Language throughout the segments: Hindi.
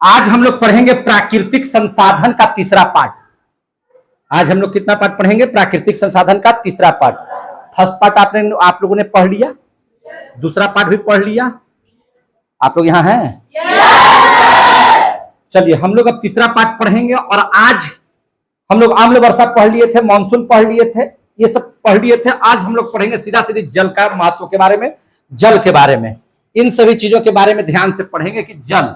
आज हम लोग पढ़ेंगे प्राकृतिक संसाधन का तीसरा पार्ट। आज हम लोग कितना पार्ट पढ़ेंगे? प्राकृतिक संसाधन का तीसरा पार्ट। फर्स्ट पार्ट आप लोगों ने पढ़ लिया, दूसरा पार्ट भी पढ़ लिया। आप लोग यहाँ हैं? चलिए हम लोग अब तीसरा पार्ट पढ़ेंगे। और आज हम लोग आम्ल वर्षा पढ़ लिए थे, मानसून पढ़ लिए थे, ये सब पढ़ लिए थे। आज हम लोग पढ़ेंगे सीधा सीधी जल का महत्व के बारे में, जल के बारे में, इन सभी चीजों के बारे में ध्यान से पढ़ेंगे कि जल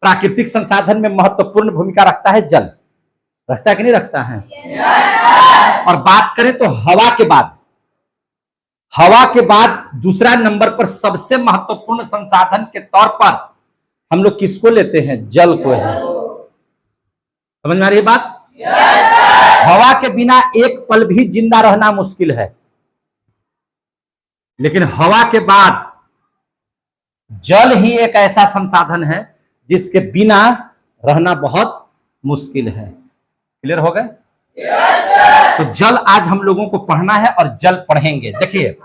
प्राकृतिक संसाधन में महत्वपूर्ण भूमिका रखता है। जल रखता है कि नहीं रखता है? और बात करें तो हवा के बाद दूसरा नंबर पर सबसे महत्वपूर्ण संसाधन के तौर पर हम लोग किसको लेते हैं? जल को है। समझ में आ रही है बात? हवा के बिना एक पल भी जिंदा रहना मुश्किल है, लेकिन हवा के बाद जल ही एक ऐसा संसाधन है जिसके बिना रहना बहुत मुश्किल है। क्लियर हो गए? तो जल आज हम लोगों को पढ़ना है और जल पढ़ेंगे। देखिए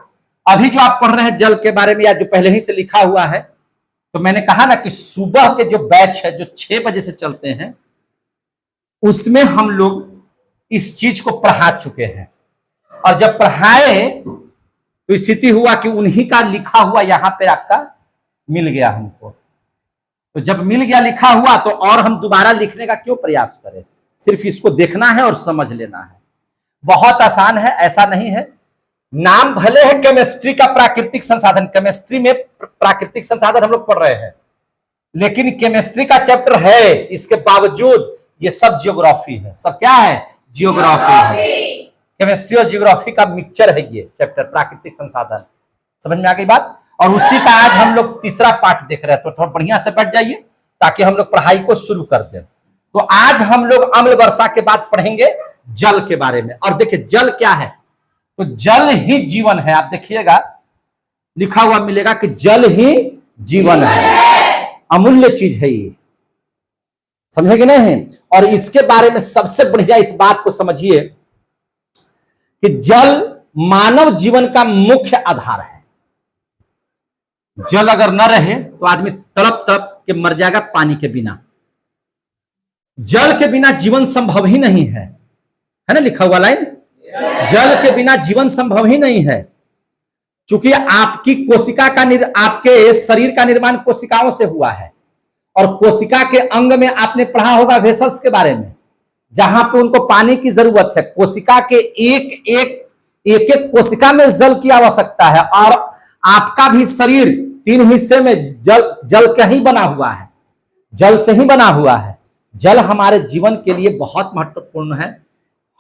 अभी जो आप पढ़ रहे हैं जल के बारे में, या जो पहले ही से लिखा हुआ है, तो मैंने कहा ना कि सुबह के जो बैच है जो 6 बजे से चलते हैं, उसमें हम लोग इस चीज को पढ़ा चुके हैं। और जब पढ़ाए तो स्थिति हुआ कि उन्हीं का लिखा हुआ यहां पे आपका मिल गया हमको। तो जब मिल गया लिखा हुआ तो और हम दोबारा लिखने का क्यों प्रयास करें? सिर्फ इसको देखना है और समझ लेना है। बहुत आसान है, ऐसा नहीं है। नाम भले है केमिस्ट्री का प्राकृतिक संसाधन, केमिस्ट्री में प्राकृतिक संसाधन हम लोग पढ़ रहे हैं, लेकिन केमिस्ट्री का चैप्टर है, इसके बावजूद ये सब जियोग्राफी है। सब क्या है? जियोग्राफी है। केमिस्ट्री और जियोग्राफी का मिक्सचर है ये चैप्टर प्राकृतिक संसाधन। समझ में आ गई बात? और उसी का आज हम लोग तीसरा पार्ट देख रहे हैं। तो थोड़ा बढ़िया से बैठ जाइए ताकि हम लोग पढ़ाई को शुरू कर दें। तो आज हम लोग अम्ल वर्षा के बाद पढ़ेंगे जल के बारे में। और देखिए जल क्या है? तो जल ही जीवन है। आप देखिएगा लिखा हुआ मिलेगा कि जल ही जीवन है। अमूल्य चीज है ये, समझे कि नहीं? और इसके बारे में सबसे बढ़िया इस बात को समझिए कि जल मानव जीवन का मुख्य आधार है। जल अगर न रहे तो आदमी तड़प तड़प के मर जाएगा पानी के बिना। जल के बिना जीवन संभव ही नहीं है ना? लिखा हुआ लाइन, जल के बिना जीवन संभव ही नहीं है। चूंकि आपकी कोशिका का आपके शरीर का निर्माण कोशिकाओं से हुआ है, और कोशिका के अंग में आपने पढ़ा होगा वेसल्स के बारे में, जहां पे उनको पानी की जरूरत है। कोशिका के एक कोशिका में जल की आवश्यकता है। और आपका भी शरीर 3 हिस्से में जल का ही बना हुआ है, जल से ही बना हुआ है। जल हमारे जीवन के लिए बहुत महत्वपूर्ण है।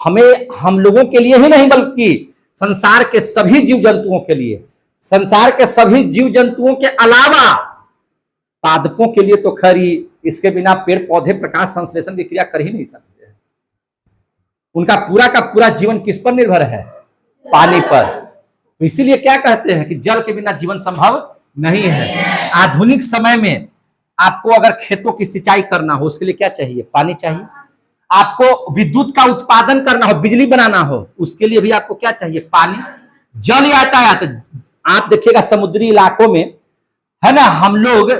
हम लोगों के लिए ही नहीं बल्कि संसार के सभी जीव जंतुओं के लिए, संसार के सभी जीव जंतुओं के अलावा पादपों के लिए तो खरी, इसके बिना पेड़ पौधे प्रकाश संश्लेषण की क्रिया कर ही नहीं सकते। उनका पूरा का पूरा जीवन किस पर निर्भर है? पानी पर। तो इसीलिए क्या कहते हैं कि जल के बिना जीवन संभव नहीं है। आधुनिक समय में आपको अगर खेतों की सिंचाई करना हो, उसके लिए क्या चाहिए? पानी चाहिए। आपको विद्युत का उत्पादन करना हो, बिजली बनाना हो, उसके लिए भी आपको क्या चाहिए? पानी। जल यातायात, आप देखिएगा समुद्री इलाकों में है ना, हम लोग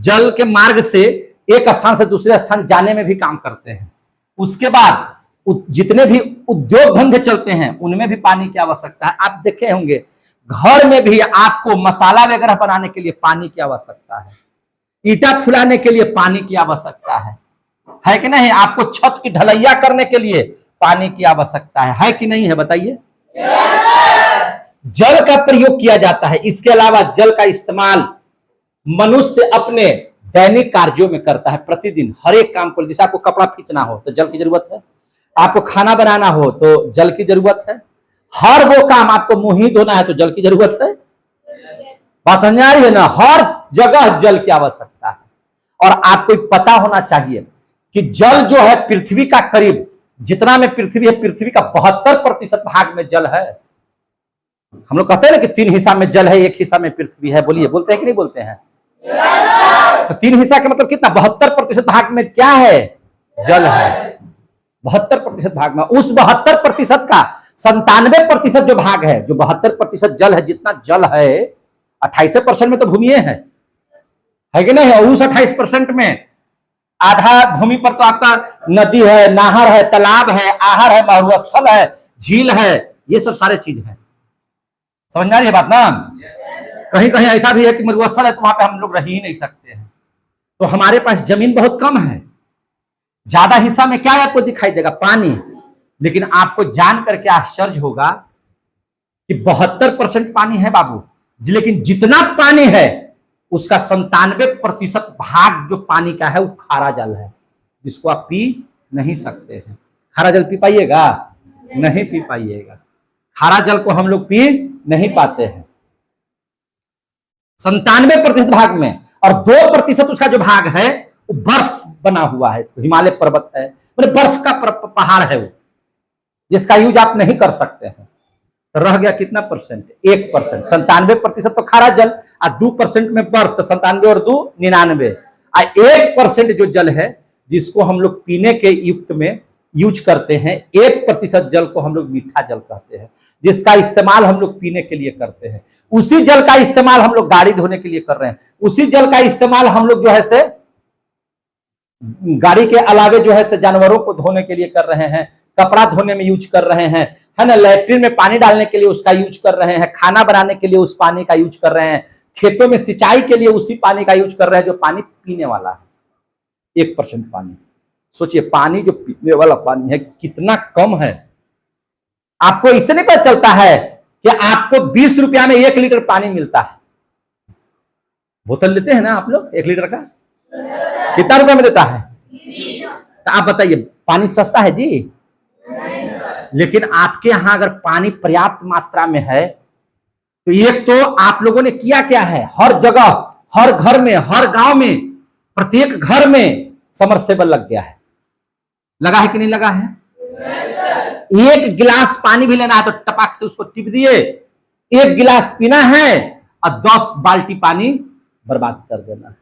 जल के मार्ग से एक स्थान से दूसरे स्थान जाने में भी काम करते हैं। उसके बाद जितने भी उद्योग धंधे चलते हैं उनमें भी पानी की आवश्यकता है। आप देखे होंगे घर में भी आपको मसाला वगैरह बनाने के लिए पानी की आवश्यकता है, ईटा फुलाने के लिए पानी की आवश्यकता है कि नहीं? आपको छत की ढलैया करने के लिए पानी की आवश्यकता है कि नहीं है? बताइए। जल का प्रयोग किया जाता है। इसके अलावा जल का इस्तेमाल मनुष्य अपने दैनिक कार्यों में करता है। प्रतिदिन हर एक काम को, जैसे आपको कपड़ा खींचना हो तो जल की जरूरत है, आपको खाना बनाना हो तो जल की जरूरत है, हर वो काम, आपको मुंह ही धोना है तो जल की जरूरत है। बात समझ आ रही है ना? हर जगह जल की आवश्यकता है। और आपको पता होना चाहिए कि जल जो है पृथ्वी का करीब, जितना में पृथ्वी है, पृथ्वी का 72% भाग में जल है। हम लोग कहते हैं ना कि 3 हिस्सा में जल है, 1 हिस्सा में पृथ्वी है। बोलिए, बोलते हैं कि नहीं बोलते हैं? तो 3 हिस्सा का मतलब कितना? 72% भाग में क्या है? जल है। 72% भाग में, उस 72% का 97% जो भाग है, जो 72% जल है, जितना जल है 28% में तो भूमि है। है कि नहीं? उस 28% में आधा भूमि पर तो आपका नदी है, नहर है, तालाब है, आहर है, मरुस्थल है, झील है, ये सब सारे चीज है। समझ में आ रही है बात ना? कहीं कहीं ऐसा भी है कि मरुस्थल है तो वहां पे हम लोग रह ही नहीं सकते हैं। तो हमारे पास जमीन बहुत कम है, ज्यादा हिस्सा में क्या आपको दिखाई देगा? पानी। लेकिन आपको जान करके आश्चर्य होगा कि 72% पानी है बाबू, लेकिन जितना पानी है उसका 97% भाग जो पानी का है वो खारा जल है, जिसको आप पी नहीं सकते हैं। खारा जल पी पाइएगा? नहीं पी पाइएगा। खारा जल को हम लोग पी नहीं पाते हैं। 97% भाग में, और 2% उसका जो भाग है वो बर्फ बना हुआ है, हिमालय पर्वत है, मतलब बर्फ का पहाड़ है वो, जिसका यूज आप नहीं कर सकते हैं। तो रह गया कितना परसेंट? 1%। 97% तो खारा जल, और 2% में बर्फ, तो 97 और 2 99। 1% जो जल है जिसको हम लोग पीने के युक्त में यूज करते हैं, 1% जल को हम लोग मीठा जल कहते हैं, जिसका इस्तेमाल हम लोग पीने के लिए करते हैं। उसी जल का इस्तेमाल हम लोग गाड़ी धोने के लिए कर रहे हैं, उसी जल का इस्तेमाल हम लोग जो है से गाड़ी के अलावे जो है से जानवरों को धोने के लिए कर रहे हैं, कपड़ा धोने में यूज कर रहे हैं, है ना, लैट्रिन में पानी डालने के लिए उसका यूज कर रहे हैं, खाना बनाने के लिए उस पानी का यूज कर रहे हैं, खेतों में सिंचाई के लिए उसी पानी का यूज कर रहे हैं जो पानी पीने वाला है। 1% पानी। सोचिए पानी जो पीने वाला पानी है कितना कम है। आपको इससे नहीं पता चलता है कि आपको 20 रुपया में 1 लीटर पानी मिलता है। बोतल लेते हैं ना आप लोग 1 लीटर का, कितना रुपया में देता है? तो आप बताइए पानी सस्ता है जी? लेकिन आपके यहां अगर पानी पर्याप्त मात्रा में है तो एक तो आप लोगों ने किया क्या है, हर जगह, हर घर में, हर गांव में, प्रत्येक घर में समरसेबल लग गया है। लगा है कि नहीं लगा है? एक गिलास पानी भी लेना है तो टपक से उसको टिप दिए, एक गिलास पीना है और 10 बाल्टी पानी बर्बाद कर देना है।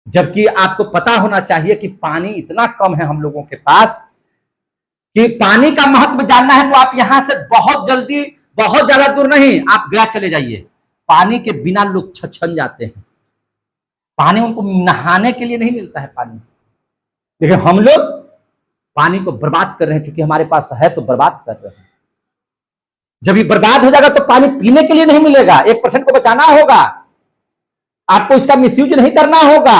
जबकि आपको पता होना चाहिए कि पानी इतना कम है हम लोगों के पास कि पानी का महत्व जानना है तो आप यहां से बहुत जल्दी, बहुत ज्यादा दूर नहीं, आप गया चले जाइए। पानी के बिना लोग छछन जाते हैं। पानी उनको नहाने के लिए नहीं मिलता है पानी, लेकिन हम लोग पानी को बर्बाद कर रहे हैं। क्योंकि हमारे पास है तो बर्बाद कर रहे हैं। जब ये बर्बाद हो जाएगा तो पानी पीने के लिए नहीं मिलेगा। 1% को बचाना होगा, आपको इसका मिसयूज नहीं करना होगा।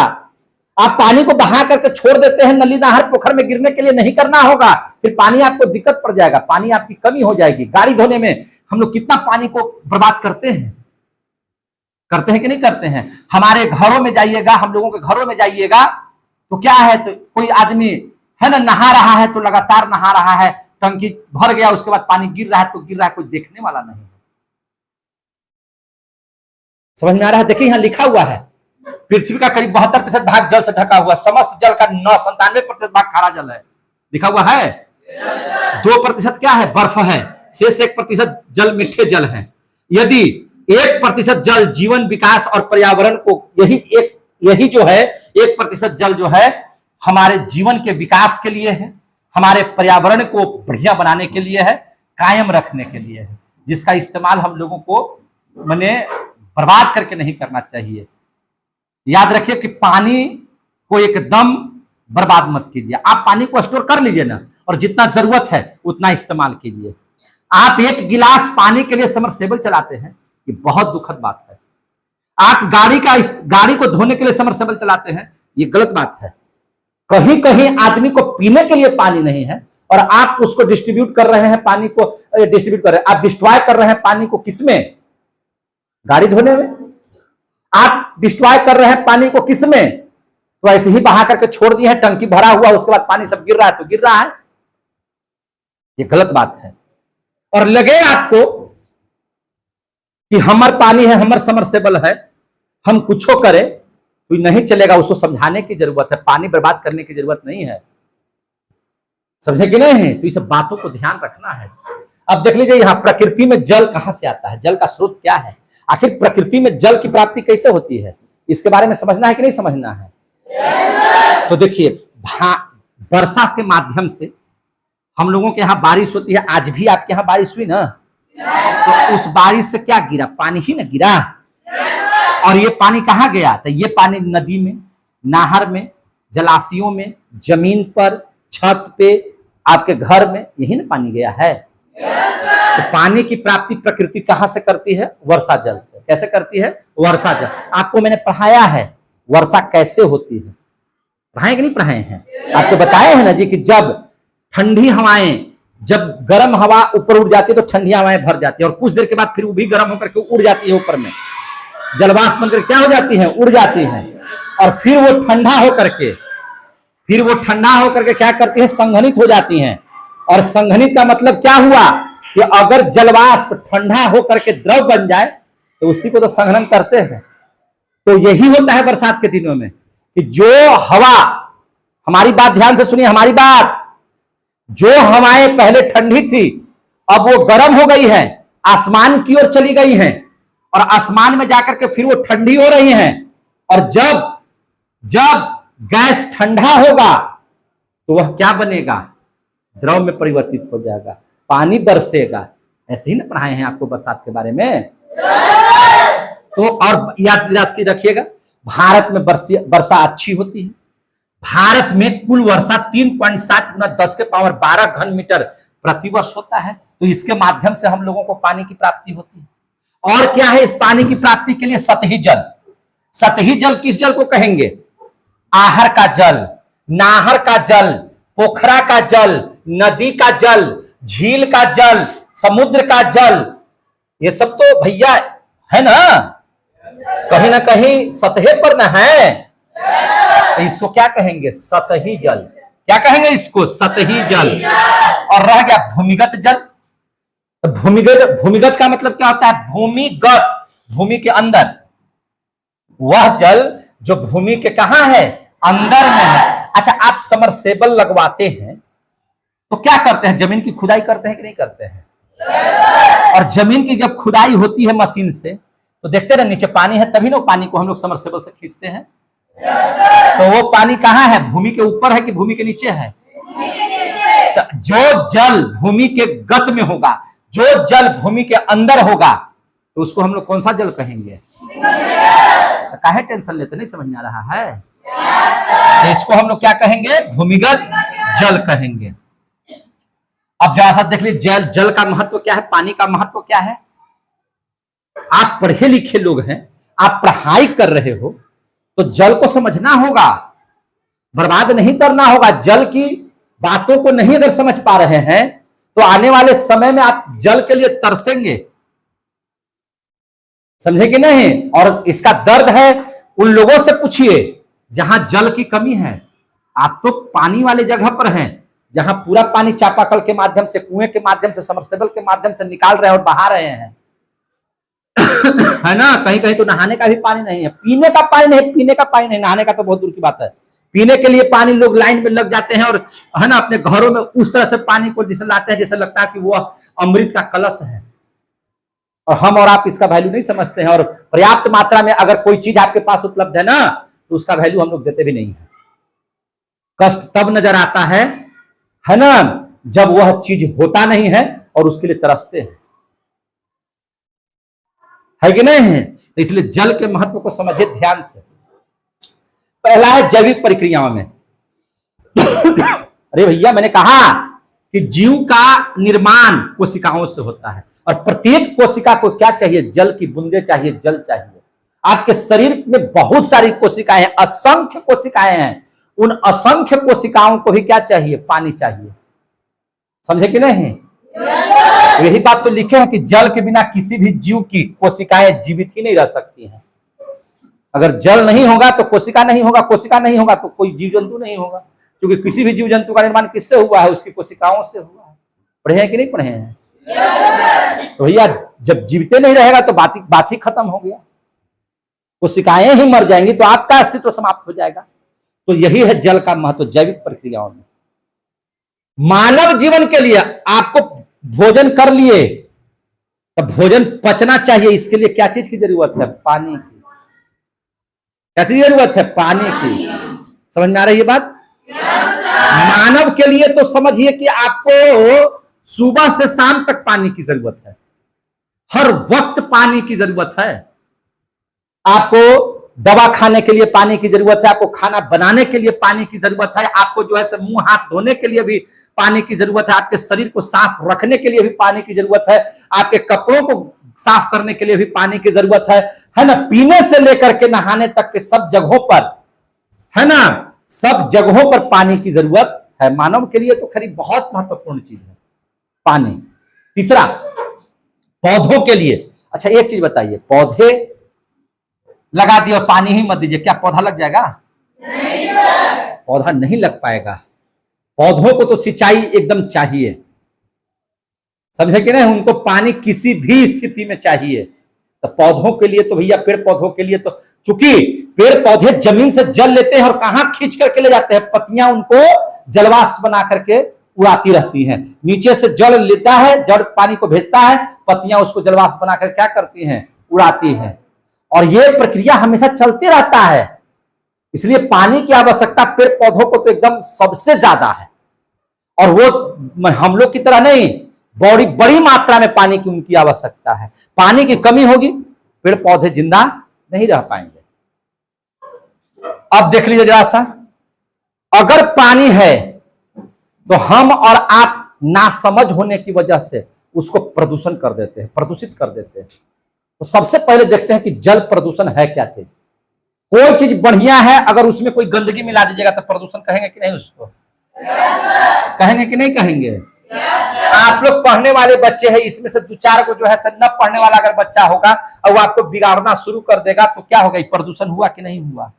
आप पानी को बहा करके छोड़ देते हैं नली नहर पोखर में गिरने के लिए, नहीं करना होगा। फिर पानी आपको दिक्कत पड़ जाएगा, पानी आपकी कमी हो जाएगी। गाड़ी धोने में हम लोग कितना पानी को बर्बाद करते हैं कि नहीं करते हैं? हमारे घरों में जाइएगा, हम लोगों के घरों में जाइएगा तो क्या है, तो कोई आदमी है ना नहा रहा है तो लगातार नहा रहा है, टंकी भर गया, उसके बाद पानी गिर रहा है तो गिर रहा है, कोई देखने वाला नहीं। समझ में आ रहा है? देखिए यहां लिखा हुआ है पृथ्वी का करीब 72% भाग जल से ढका हुआ, समस्त जल का 97% भाग खारा जल है। लिखा हुआ है 2% क्या है? बर्फ है। शेष 1% जल मीठे जल है। यदि 1% जल जीवन विकास और पर्यावरण को, यही जो है 1% जल जो है हमारे जीवन के विकास के लिए है, हमारे पर्यावरण को बढ़िया बनाने के लिए है, कायम रखने के लिए है, जिसका इस्तेमाल हम लोगों को माने बर्बाद करके नहीं करना चाहिए। याद रखिए कि पानी को एकदम बर्बाद मत कीजिए। आप पानी को स्टोर कर लीजिए ना, और जितना जरूरत है उतना इस्तेमाल कीजिए। आप 1 गिलास पानी के लिए समरसेबल चलाते हैं, ये बहुत दुखद बात है। आप गाड़ी को धोने के लिए समरसेबल चलाते हैं, ये गलत बात है। कहीं कहीं आदमी को पीने के लिए पानी नहीं है और आप उसको डिस्ट्रीब्यूट कर रहे हैं, पानी को डिस्ट्रीब्यूट कर रहे हैं, आप डिस्ट्रॉय कर रहे हैं पानी को। किसमें? गाड़ी धोने में। आप डिस्ट्रॉय कर रहे हैं पानी को किसमें? तो ऐसे ही बहा करके छोड़ दिए हैं, टंकी भरा हुआ, उसके बाद पानी सब गिर रहा है तो गिर रहा है, ये गलत बात है। और लगे आपको कि हमर पानी है, हमर समरसेबल है, हम कुछ करें तो नहीं चलेगा। उसको समझाने की जरूरत है, पानी बर्बाद करने की जरूरत नहीं है। समझे कि नहीं है? तो इस बातों को ध्यान रखना है। अब देख लीजिए यहां प्रकृति में जल कहां से आता है, जल का स्रोत क्या है, आखिर प्रकृति में जल की प्राप्ति कैसे होती है, इसके बारे में समझना है कि नहीं समझना है? तो देखिए वर्षा के माध्यम से हम लोगों के यहाँ बारिश होती है। आज भी आपके यहाँ बारिश हुई ना, तो उस बारिश से क्या गिरा? पानी ही ना गिरा। और ये पानी कहाँ गया? तो ये पानी नदी में, नहर में, जलाशयों में, जमीन पर, छत पे, आपके घर में, यही ना पानी गया है। तो पानी की प्राप्ति प्रकृति कहां से करती है? वर्षा जल से। कैसे करती है? वर्षा जल। आपको मैंने पढ़ाया है वर्षा कैसे होती है, पढ़ाए कि नहीं पढ़ाए हैं? आपको बताया है ना जी कि जब ठंडी हवाएं, जब गर्म हवा ऊपर उड़ जाती है तो ठंडी हवाएं भर जाती है, और कुछ देर के बाद फिर वो भी गर्म होकर के उड़ जाती है ऊपर में, जलवाष्प बनकर क्या हो जाती है? उड़ जाती है। और फिर वो ठंडा होकर के क्या करती है? संघनित हो जाती हैं। और संघनित का मतलब क्या हुआ कि अगर जलवाष्प ठंडा होकर के द्रव बन जाए तो उसी को तो संघनन करते हैं। तो यही होता है बरसात के दिनों में कि जो हवा, हमारी बात ध्यान से सुनिए, हमारी बात, जो हवाएं पहले ठंडी थी अब वो गर्म हो गई है, आसमान की ओर चली गई हैं, और आसमान में जाकर के फिर वो ठंडी हो रही हैं। और जब गैस ठंडा होगा तो वह क्या बनेगा? द्रव में परिवर्तित हो जाएगा, पानी बरसेगा। ऐसे ही ना पढ़ाए हैं आपको बरसात के बारे में। तो और याद रखिएगा, भारत में वर्षा अच्छी होती है। भारत में कुल वर्षा 3.7 गुना 10 के पावर 12 घन मीटर प्रतिवर्ष होता है। तो इसके माध्यम से हम लोगों को पानी की प्राप्ति होती है। और क्या है इस पानी की प्राप्ति के लिए? सतही जल। सतही जल किस जल को कहेंगे? आहर का जल, नाहर का जल, पोखरा का जल, नदी का जल, झील का जल, समुद्र का जल, ये सब तो भैया है ना कहीं ना कहीं सतह पर ना है। तो इसको क्या कहेंगे? सतही जल। क्या कहेंगे इसको? सतही जल। और रह गया भूमिगत जल। तो भूमिगत का मतलब क्या होता है? भूमिगत, भूमि के अंदर, वह जल जो भूमि के कहां है? अंदर में है। अच्छा, आप समरसेबल लगवाते हैं तो क्या करते हैं? जमीन की खुदाई करते हैं कि नहीं करते हैं? और जमीन की जब खुदाई होती है मशीन से तो देखते ना नीचे पानी है, तभी ना पानी को हम लोग समरसेबल से खींचते हैं। तो वो पानी कहां है? भूमि के ऊपर है कि भूमि के नीचे है? तो जो जल भूमि के गत में होगा, जो जल भूमि के अंदर होगा, तो उसको हम लोग कौन सा जल कहेंगे? तो काहे टेंशन लेते? नहीं समझ में आ रहा है? तो इसको हम लोग क्या कहेंगे? भूमिगत जल कहेंगे। अब जरा सा देख लीजिए, जल का महत्व क्या है, पानी का महत्व क्या है। आप पढ़े लिखे लोग हैं, आप पढ़ाई कर रहे हो, तो जल को समझना होगा, बर्बाद नहीं करना होगा। जल की बातों को नहीं अगर समझ पा रहे हैं तो आने वाले समय में आप जल के लिए तरसेंगे। समझे कि नहीं? और इसका दर्द है उन लोगों से पूछिए जहां जल की कमी है। आप तो पानी वाले जगह पर हैं जहां पूरा पानी चापाकल के माध्यम से, कुएं के माध्यम से, समरसेबल के माध्यम से निकाल रहे हैं और बहा रहे हैं है ना? कहीं कहीं तो नहाने का भी पानी नहीं है, पीने का पानी नहीं, पीने का पानी नहीं, नहाने का तो बहुत दूर की बात है। पीने के लिए पानी लोग लाइन में लग जाते हैं और है ना अपने घरों में उस तरह से पानी को जैसे लाते हैं जैसे लगता है कि वो अमृत का कलश है। और हम और आप इसका वैल्यू नहीं समझते हैं। और पर्याप्त मात्रा में अगर कोई चीज आपके पास उपलब्ध है ना तो उसका वैल्यू हम लोग देते भी नहीं है। कष्ट तब नजर आता है ना, जब वह चीज होता नहीं है और उसके लिए तरसते हैं, है कि नहीं है? तो इसलिए जल के महत्व को समझिए ध्यान से। पहला है जैविक प्रक्रियाओं में। अरे भैया, मैंने कहा कि जीव का निर्माण कोशिकाओं से होता है और प्रत्येक कोशिका को क्या चाहिए? जल की बूंदे चाहिए, जल चाहिए। आपके शरीर में बहुत सारी कोशिकाएं हैं, असंख्य कोशिकाएं हैं। उन असंख्य कोशिकाओं को भी क्या चाहिए? पानी चाहिए। समझे कि नहीं? यही बात तो लिखे हैं कि जल के बिना किसी भी जीव की कोशिकाएं जीवित ही नहीं रह सकती हैं। अगर जल नहीं होगा तो कोशिका नहीं होगा, कोशिका नहीं होगा तो कोई जीव जंतु नहीं होगा, क्योंकि किसी भी जीव जंतु का निर्माण किससे हुआ है? उसकी कोशिकाओं से हुआ है। पढ़े हैं कि नहीं पढ़े हैं? तो भैया जब जीवते नहीं रहेगा तो बात ही खत्म हो गया। कोशिकाएं ही मर जाएंगी तो आपका अस्तित्व समाप्त हो जाएगा। तो यही है जल का महत्व जैविक प्रक्रियाओं में। मानव जीवन के लिए आपको भोजन कर लिए, तो भोजन पचना चाहिए। इसके लिए क्या चीज की जरूरत है? पानी की। क्या चीज जरूरत है? पानी की। समझ में आ रही है बात? मानव के लिए तो समझिए कि आपको सुबह से शाम तक पानी की जरूरत है, हर वक्त पानी की जरूरत है। आपको दवा खाने के लिए पानी की जरूरत है, आपको खाना बनाने के लिए पानी की जरूरत है, आपको जो है मुंह हाथ धोने के लिए भी पानी की जरूरत है, आपके शरीर को साफ रखने के लिए भी पानी की जरूरत है, आपके कपड़ों को साफ करने के लिए भी पानी की जरूरत है ना। पीने से लेकर के नहाने तक के सब जगहों पर, है ना, सब जगहों पर पानी की जरूरत है। मानव के लिए तो खरी बहुत महत्वपूर्ण चीज है पानी। तीसरा, पौधों के लिए। अच्छा एक चीज बताइए, पौधे लगा दिए और पानी ही मत दीजिए, क्या पौधा लग जाएगा? नहीं सर। पौधा नहीं लग पाएगा। पौधों को तो सिंचाई एकदम चाहिए, समझे कि नहीं? उनको पानी किसी भी स्थिति में चाहिए। तो पौधों के लिए तो भैया, पेड़ पौधों के लिए तो, चूंकि पेड़ पौधे जमीन से जल लेते हैं और कहां खींच करके ले जाते हैं, पत्तियां उनको जलवाष्प बना करके उड़ाती रहती हैं। नीचे से जल लेता है, जड़ पानी को भेजता है, पत्तियां उसको जलवाष्प बनाकर क्या करती हैं? उड़ाती हैं। और यह प्रक्रिया हमेशा चलते रहता है। इसलिए पानी की आवश्यकता पेड़ पौधों को तो एकदम सबसे ज्यादा है। और वो हम लोग की तरह नहीं, बड़ी बड़ी मात्रा में पानी की उनकी आवश्यकता है। पानी की कमी होगी, पेड़ पौधे जिंदा नहीं रह पाएंगे। अब देख लीजिए जरा सा, अगर पानी है तो हम और आप नासमझ होने की वजह से उसको प्रदूषण कर देते हैं, प्रदूषित कर देते हैं। तो सबसे पहले देखते हैं कि जल प्रदूषण है क्या चीज। कोई चीज बढ़िया है, अगर उसमें कोई गंदगी मिला दीजिएगा तो प्रदूषण कहेंगे कि नहीं उसको? कहेंगे कि नहीं कहेंगे? आप लोग पढ़ने वाले बच्चे हैं, इसमें से 2-4 को जो है न पढ़ने वाला अगर बच्चा होगा और वो आपको बिगाड़ना शुरू कर देगा तो क्या होगा? प्रदूषण हुआ कि नहीं हुआ?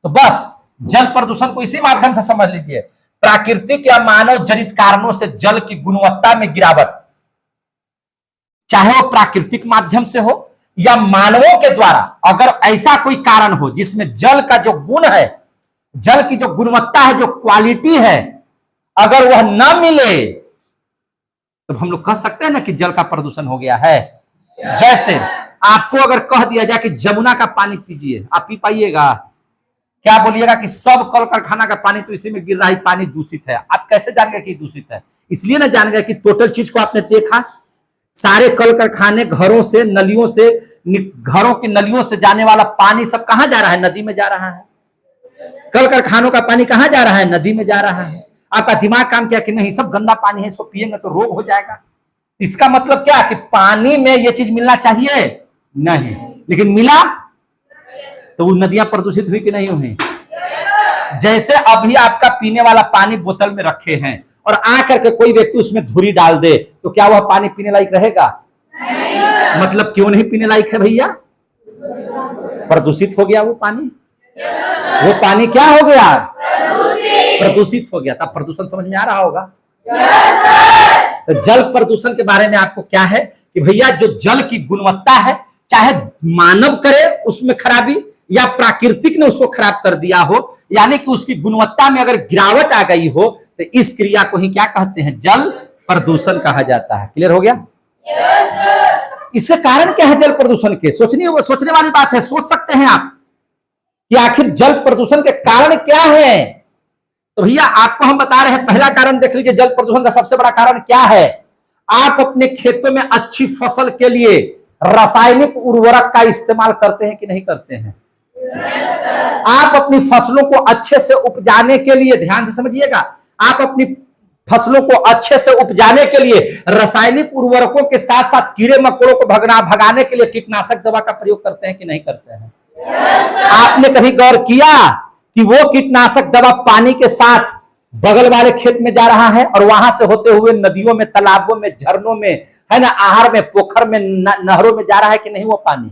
तो बस जल प्रदूषण को इसी माध्यम से समझ लीजिए, प्राकृतिक या मानव जनित कारणों से जल की गुणवत्ता में गिरावट, चाहे वो प्राकृतिक माध्यम से हो या मानवों के द्वारा, अगर ऐसा कोई कारण हो जिसमें जल का जो गुण है, जल की जो गुणवत्ता है, जो क्वालिटी है, अगर वह ना मिले तो हम लोग कह सकते हैं ना कि जल का प्रदूषण हो गया है। जैसे आपको अगर कह दिया जाए कि जमुना का पानी पीजिए, आप पी पाइएगा? क्या बोलिएगा कि सब कल कारखाना का पानी तो इसी में गिर रहा है, पानी दूषित है। आप कैसे जान गए कि दूषित है? इसलिए ना जान गए कि टोटल चीज को आपने देखा, सारे कल कारखाने, घरों से, नलियों से, घरों की नलियों से जाने वाला पानी सब कहां जा रहा है? नदी में जा रहा है। कल कारखानों का पानी कहां जा रहा है? नदी में जा रहा है। आपका दिमाग काम किया कि नहीं सब गंदा पानी है, इसको पिएंगे तो रोग हो जाएगा। इसका मतलब क्या कि पानी में यह चीज मिलना चाहिए नहीं, लेकिन मिला तो वो नदियां प्रदूषित हुई कि नहीं हुई? जैसे अभी आपका पीने वाला पानी बोतल में रखे हैं और आकर के कोई व्यक्ति उसमें धूरी डाल दे तो क्या वह पानी पीने लायक रहेगा? नहीं। मतलब क्यों नहीं पीने लायक है भैया? प्रदूषित हो गया वो पानी। वो पानी क्या हो गया? प्रदूषित हो गया। तब प्रदूषण समझ में आ रहा होगा? तो जल प्रदूषण के बारे में आपको क्या है कि भैया जो जल की गुणवत्ता है, चाहे मानव करे उसमें खराबी या प्राकृतिक ने उसको खराब कर दिया हो, यानी कि उसकी गुणवत्ता में अगर गिरावट आ गई हो तो इस क्रिया को ही क्या कहते हैं? जल प्रदूषण कहा जाता है। क्लियर हो गया? इसके कारण क्या है जल प्रदूषण के? सोचने वाली बात है। सोच सकते हैं आप कि आखिर जल प्रदूषण के कारण क्या है? तो भैया आपको हम बता रहे हैं, पहला कारण देख लीजिए, जल प्रदूषण का सबसे बड़ा कारण क्या है? आप अपने खेतों में अच्छी फसल के लिए रासायनिक उर्वरक का इस्तेमाल करते हैं कि नहीं करते हैं? आप अपनी फसलों को अच्छे से उपजाने के लिए, ध्यान से समझिएगा, आप अपनी फसलों को अच्छे से उपजाने के लिए रासायनिक उर्वरकों के साथ साथ कीड़े मकोड़ों को भगाने के लिए कीटनाशक दवा का प्रयोग करते हैं कि नहीं करते हैं? आपने कभी गौर किया कि वो कीटनाशक दवा पानी के साथ बगल वाले खेत में जा रहा है और वहां से होते हुए नदियों में, तालाबों में, झरनों में, है ना, आहर में, पोखर में, नहरों में जा रहा है कि नहीं? वो पानी,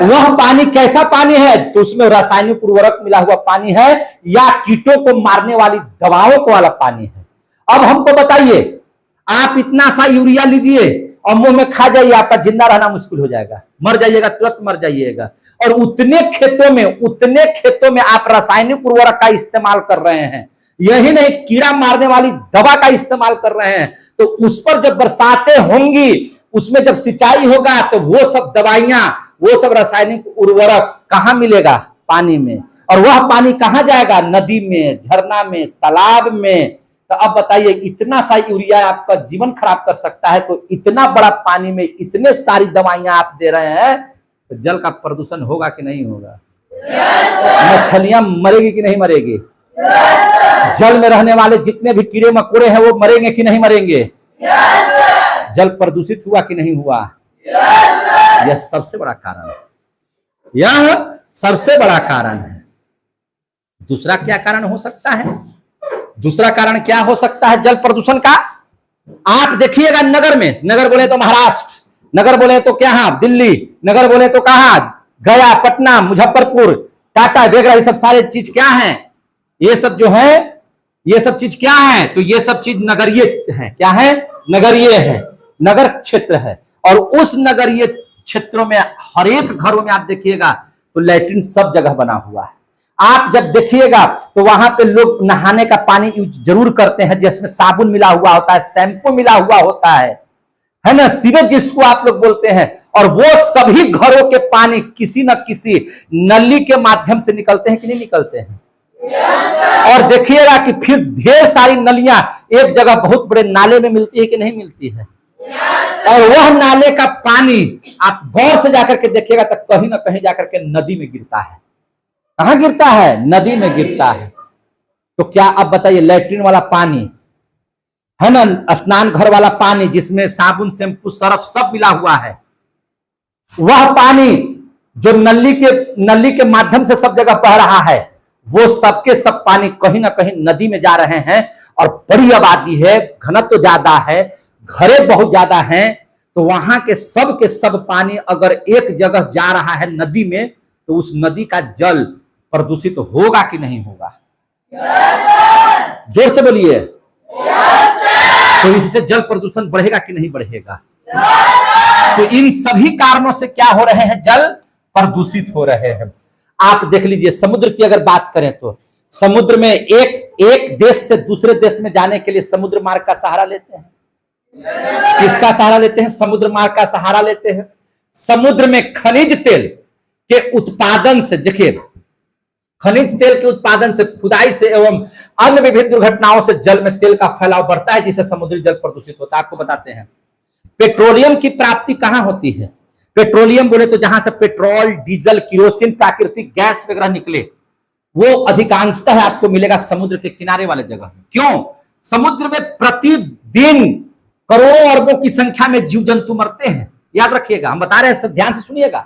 वह पानी कैसा पानी है? तो उसमें रासायनिक उर्वरक मिला हुआ पानी है या कीटों को मारने वाली दवाओं को वाला पानी है? अब हमको बताइए, आप इतना सा यूरिया लीजिए और मुंह में खा जाइए, आपका जिंदा रहना मुश्किल हो जाएगा, मर जाइएगा, तुरंत मर जाइएगा। और उतने खेतों में आप रासायनिक उर्वरक का इस्तेमाल कर रहे हैं, यही नहीं कीड़ा मारने वाली दवा का इस्तेमाल कर रहे हैं। तो उस पर जब बरसातें होंगी, उसमें जब सिंचाई होगा तो वो सब दवाइयां, वो सब रासायनिक उर्वरक कहां मिलेगा? पानी में। और वह पानी कहां जाएगा? नदी में, झरना में, तालाब में, तो अब बताइए, इतना सा यूरिया आपका जीवन खराब कर सकता है, तो इतना बड़ा पानी में इतने सारी दवाइयां आप दे रहे हैं, तो जल का प्रदूषण होगा कि नहीं होगा? मछलियां मरेगी कि नहीं मरेगी? जल में रहने वाले जितने भी कीड़े मकोड़े हैं वो मरेंगे कि नहीं मरेंगे? जल प्रदूषित हुआ कि नहीं हुआ? यह सबसे बड़ा कारण है, यह सबसे बड़ा कारण है। दूसरा क्या कारण हो सकता है? दूसरा कारण क्या हो सकता है जल प्रदूषण का? आप देखिएगा नगर में, नगर बोले तो महाराष्ट्र, नगर बोले तो क्या, हाँ दिल्ली, नगर बोले तो कहां, गया, पटना, मुजफ्फरपुर, टाटा, बेगरा, ये सब सारे चीज क्या है? ये सब जो है, ये सब चीज क्या है? तो ये सब चीज नगरीय है। क्या है? नगरीय है, नगर क्षेत्र है। और उस नगरीय क्षेत्रों में हर एक घरों में आप देखिएगा तो लैट्रिन सब जगह बना हुआ है। आप जब देखिएगा तो वहां पे लोग नहाने का पानी यूज जरूर करते हैं, जिसमें साबुन मिला हुआ होता है, शैम्पू मिला हुआ होता है ना, सीवेज जिसको आप लोग बोलते हैं। और वो सभी घरों के पानी किसी न किसी नली के माध्यम से निकलते हैं कि नहीं निकलते हैं? और देखिएगा कि फिर ढेर सारी नलियां एक जगह बहुत बड़े नाले में मिलती है कि नहीं मिलती है? और वह नाले का पानी आप गौर से जाकर के देखिएगा तो कहीं ना कहीं जाकर के नदी में गिरता है। कहां गिरता है? नदी में गिरता है। तो क्या आप बताइए, लैट्रिन वाला पानी है ना, स्नान घर वाला पानी जिसमें साबुन, शैम्पू, सर्फ सब मिला हुआ है, वह पानी जो नली के माध्यम से सब जगह बह रहा है, वो सबके सब पानी कहीं ना कहीं नदी में जा रहे हैं। और बड़ी आबादी है, घनत्व तो ज्यादा है, घरें बहुत ज्यादा हैं, तो वहां के सब पानी अगर एक जगह जा रहा है नदी में, तो उस नदी का जल प्रदूषित होगा कि नहीं होगा? जोर से बोलिए। तो इससे जल प्रदूषण बढ़ेगा कि नहीं बढ़ेगा? तो इन सभी कारणों से क्या हो रहे हैं? जल प्रदूषित हो रहे हैं। आप देख लीजिए, समुद्र की अगर बात करें तो समुद्र में एक देश से दूसरे देश में जाने के लिए समुद्र मार्ग का सहारा लेते हैं। किसका सहारा लेते हैं? समुद्र मार्ग का सहारा लेते हैं। समुद्र में खनिज तेल के उत्पादन से, देखिए, खनिज तेल के उत्पादन से, खुदाई से एवं अन्य विभिन्न दुर्घटनाओं से जल में तेल का फैलाव बढ़ता है, जिससे समुद्री जल प्रदूषित होता है। आपको बताते हैं, पेट्रोलियम की प्राप्ति कहां होती है? पेट्रोलियम बोले तो जहां से पेट्रोल, डीजल, किरोसिन, प्राकृतिक गैस वगैरह निकले, वो अधिकांशतः आपको मिलेगा समुद्र के किनारे वाले जगह में। क्यों? समुद्र में प्रतिदिन करोड़ों अरबों की संख्या में जीव जंतु मरते हैं। याद रखिएगा, हम बता रहे हैं, सब ध्यान से सुनिएगा।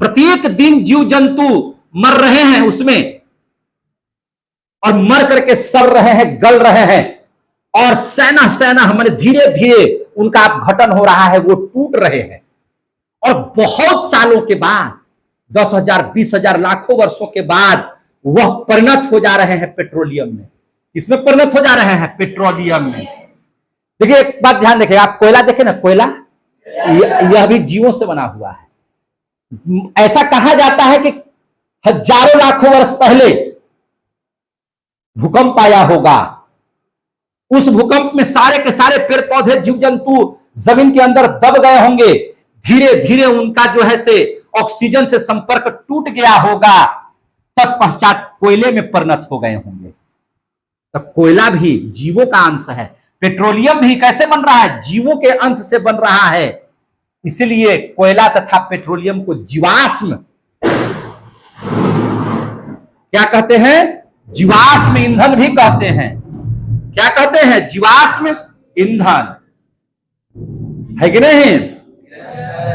प्रत्येक दिन जीव जंतु मर रहे हैं उसमें, और मर करके सड़ रहे हैं, गल रहे हैं, और सेना हमारे धीरे धीरे उनका अपघटन हो रहा है, वो टूट रहे हैं। और बहुत सालों के बाद, 10,000, 20,000, लाखों वर्षों के बाद वह परिणत हो जा रहे हैं पेट्रोलियम में। इसमें परिणत हो जा रहे हैं पेट्रोलियम में। देखिए एक बात ध्यान रखिए, आप कोयला देखें ना, कोयला यह भी जीवों से बना हुआ है। ऐसा कहा जाता है कि हजारों लाखों वर्ष पहले भूकंप आया होगा। उस भूकंप में सारे के सारे पेड़ पौधे, जीव जंतु जमीन के अंदर दब गए होंगे। धीरे धीरे उनका जो है से ऑक्सीजन से संपर्क टूट गया होगा, तत्पश्चात कोयले में परिणत हो गए होंगे। तो कोयला भी जीवों का अंश है। पेट्रोलियम भी कैसे बन रहा है? जीवों के अंश से बन रहा है। इसलिए कोयला तथा पेट्रोलियम को जीवाश्म क्या कहते हैं? जीवाश्म ईंधन भी कहते हैं। क्या कहते हैं? जीवाश्म ईंधन, है कि नहीं?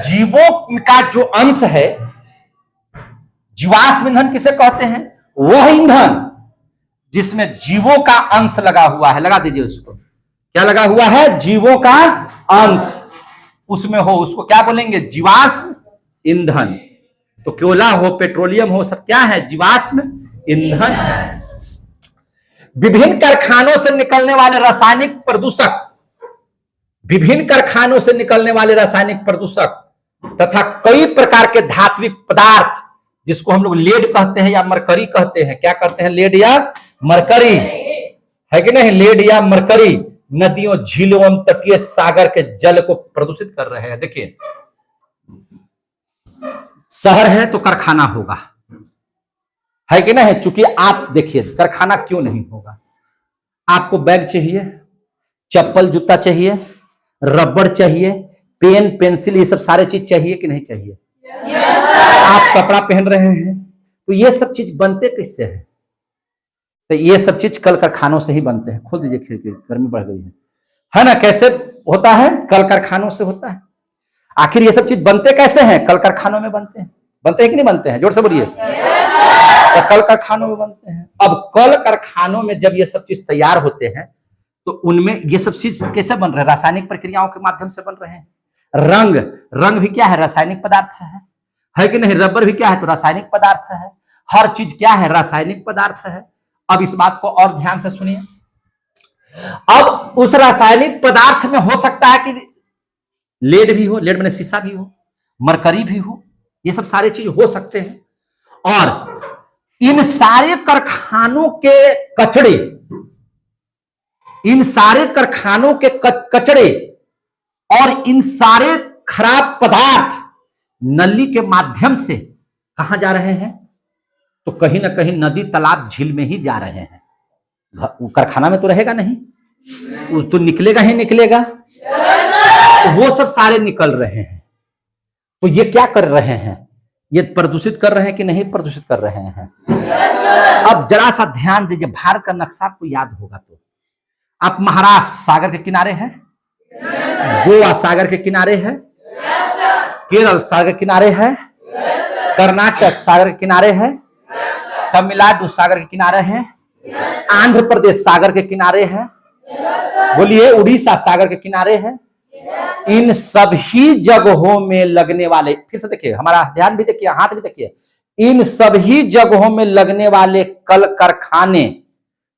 जीवों का जो अंश है, जीवाश्म ईंधन किसे कहते हैं? वह ईंधन जिसमें जीवों का अंश लगा हुआ है। लगा दीजिए उसको, क्या लगा हुआ है? जीवों का अंश उसमें हो, उसको क्या बोलेंगे? जीवाश्म ईंधन। तो कोयला हो, पेट्रोलियम हो, सब क्या है? जीवाश्म ईंधन है। विभिन्न कारखानों से निकलने वाले रासायनिक प्रदूषक, विभिन्न कारखानों से निकलने वाले रासायनिक प्रदूषक तथा कई प्रकार के धात्विक पदार्थ, जिसको हम लोग लेड कहते हैं या मरकरी कहते हैं। क्या कहते हैं? लेड या मरकरी, है कि नहीं? लेड या मरकरी नदियों, झीलों एवं तटीय सागर के जल को प्रदूषित कर रहे हैं। देखिए, शहर है तो कारखाना होगा, है कि नहीं? चूंकि आप देखिए, कारखाना क्यों नहीं होगा? आपको बैग चाहिए, चप्पल जूता चाहिए, रबड़ चाहिए, पेन पेंसिल, ये सब सारे चीज चाहिए कि नहीं चाहिए? आप कपड़ा पहन रहे हैं तो ये सब चीज बनते किससे हैं? तो ये सब चीज कल कारखानों से ही बनते हैं। खोल दीजिए खिड़की, गर्मी बढ़ गई है ना? कैसे होता है? कल कारखानों से होता है। आखिर ये सब चीज बनते कैसे हैं? कल कारखानों में बनते हैं। बनते हैं कि नहीं बनते हैं? जोर से बोलिए। तो कल कारखानों में बनते हैं। अब कल कारखानों में जब ये सब चीज तैयार होते हैं तो उनमें ये सब चीज कैसे बन रहे हैं? रासायनिक प्रक्रियाओं के माध्यम से बन रहे हैं। रंग भी क्या है? रासायनिक पदार्थ है कि नहीं? रबर भी क्या है? तो रासायनिक पदार्थ है। हर चीज क्या है? रासायनिक पदार्थ है। अब इस बात को और ध्यान से सुनिए। अब उस रासायनिक पदार्थ में हो सकता है कि लेड भी हो, लेड मैंने शीशा भी हो, मरकरी भी हो, ये सब सारे चीज हो सकते हैं। और इन सारे कारखानों के कचड़े, इन सारे कारखानों के कचड़े और इन सारे खराब पदार्थ नली के माध्यम से कहां जा रहे हैं? तो कहीं ना कहीं नदी, तालाब, झील में ही जा रहे हैं। कारखाना में तो रहेगा नहीं, तो निकलेगा ही निकलेगा। तो वो सब सारे निकल रहे हैं। तो ये क्या कर रहे हैं? ये प्रदूषित कर रहे हैं कि नहीं प्रदूषित कर रहे हैं? अब जरा सा ध्यान दीजिए। भारत का नक्शा आपको याद होगा तो आप महाराष्ट्र सागर के किनारे हैं, गोवा सागर के किनारे है, केरल सागर के किनारे है, कर्नाटक सागर के किनारे है, तमिलनाडु सागर के किनारे है, आंध्र प्रदेश सागर के किनारे है, बोलिए उड़ीसा सागर के किनारे है। इन सभी जगहों में लगने वाले, फिर से देखिए, हमारा ध्यान भी देखिए, हाथ भी देखिए, इन सभी जगहों में लगने वाले कल कारखाने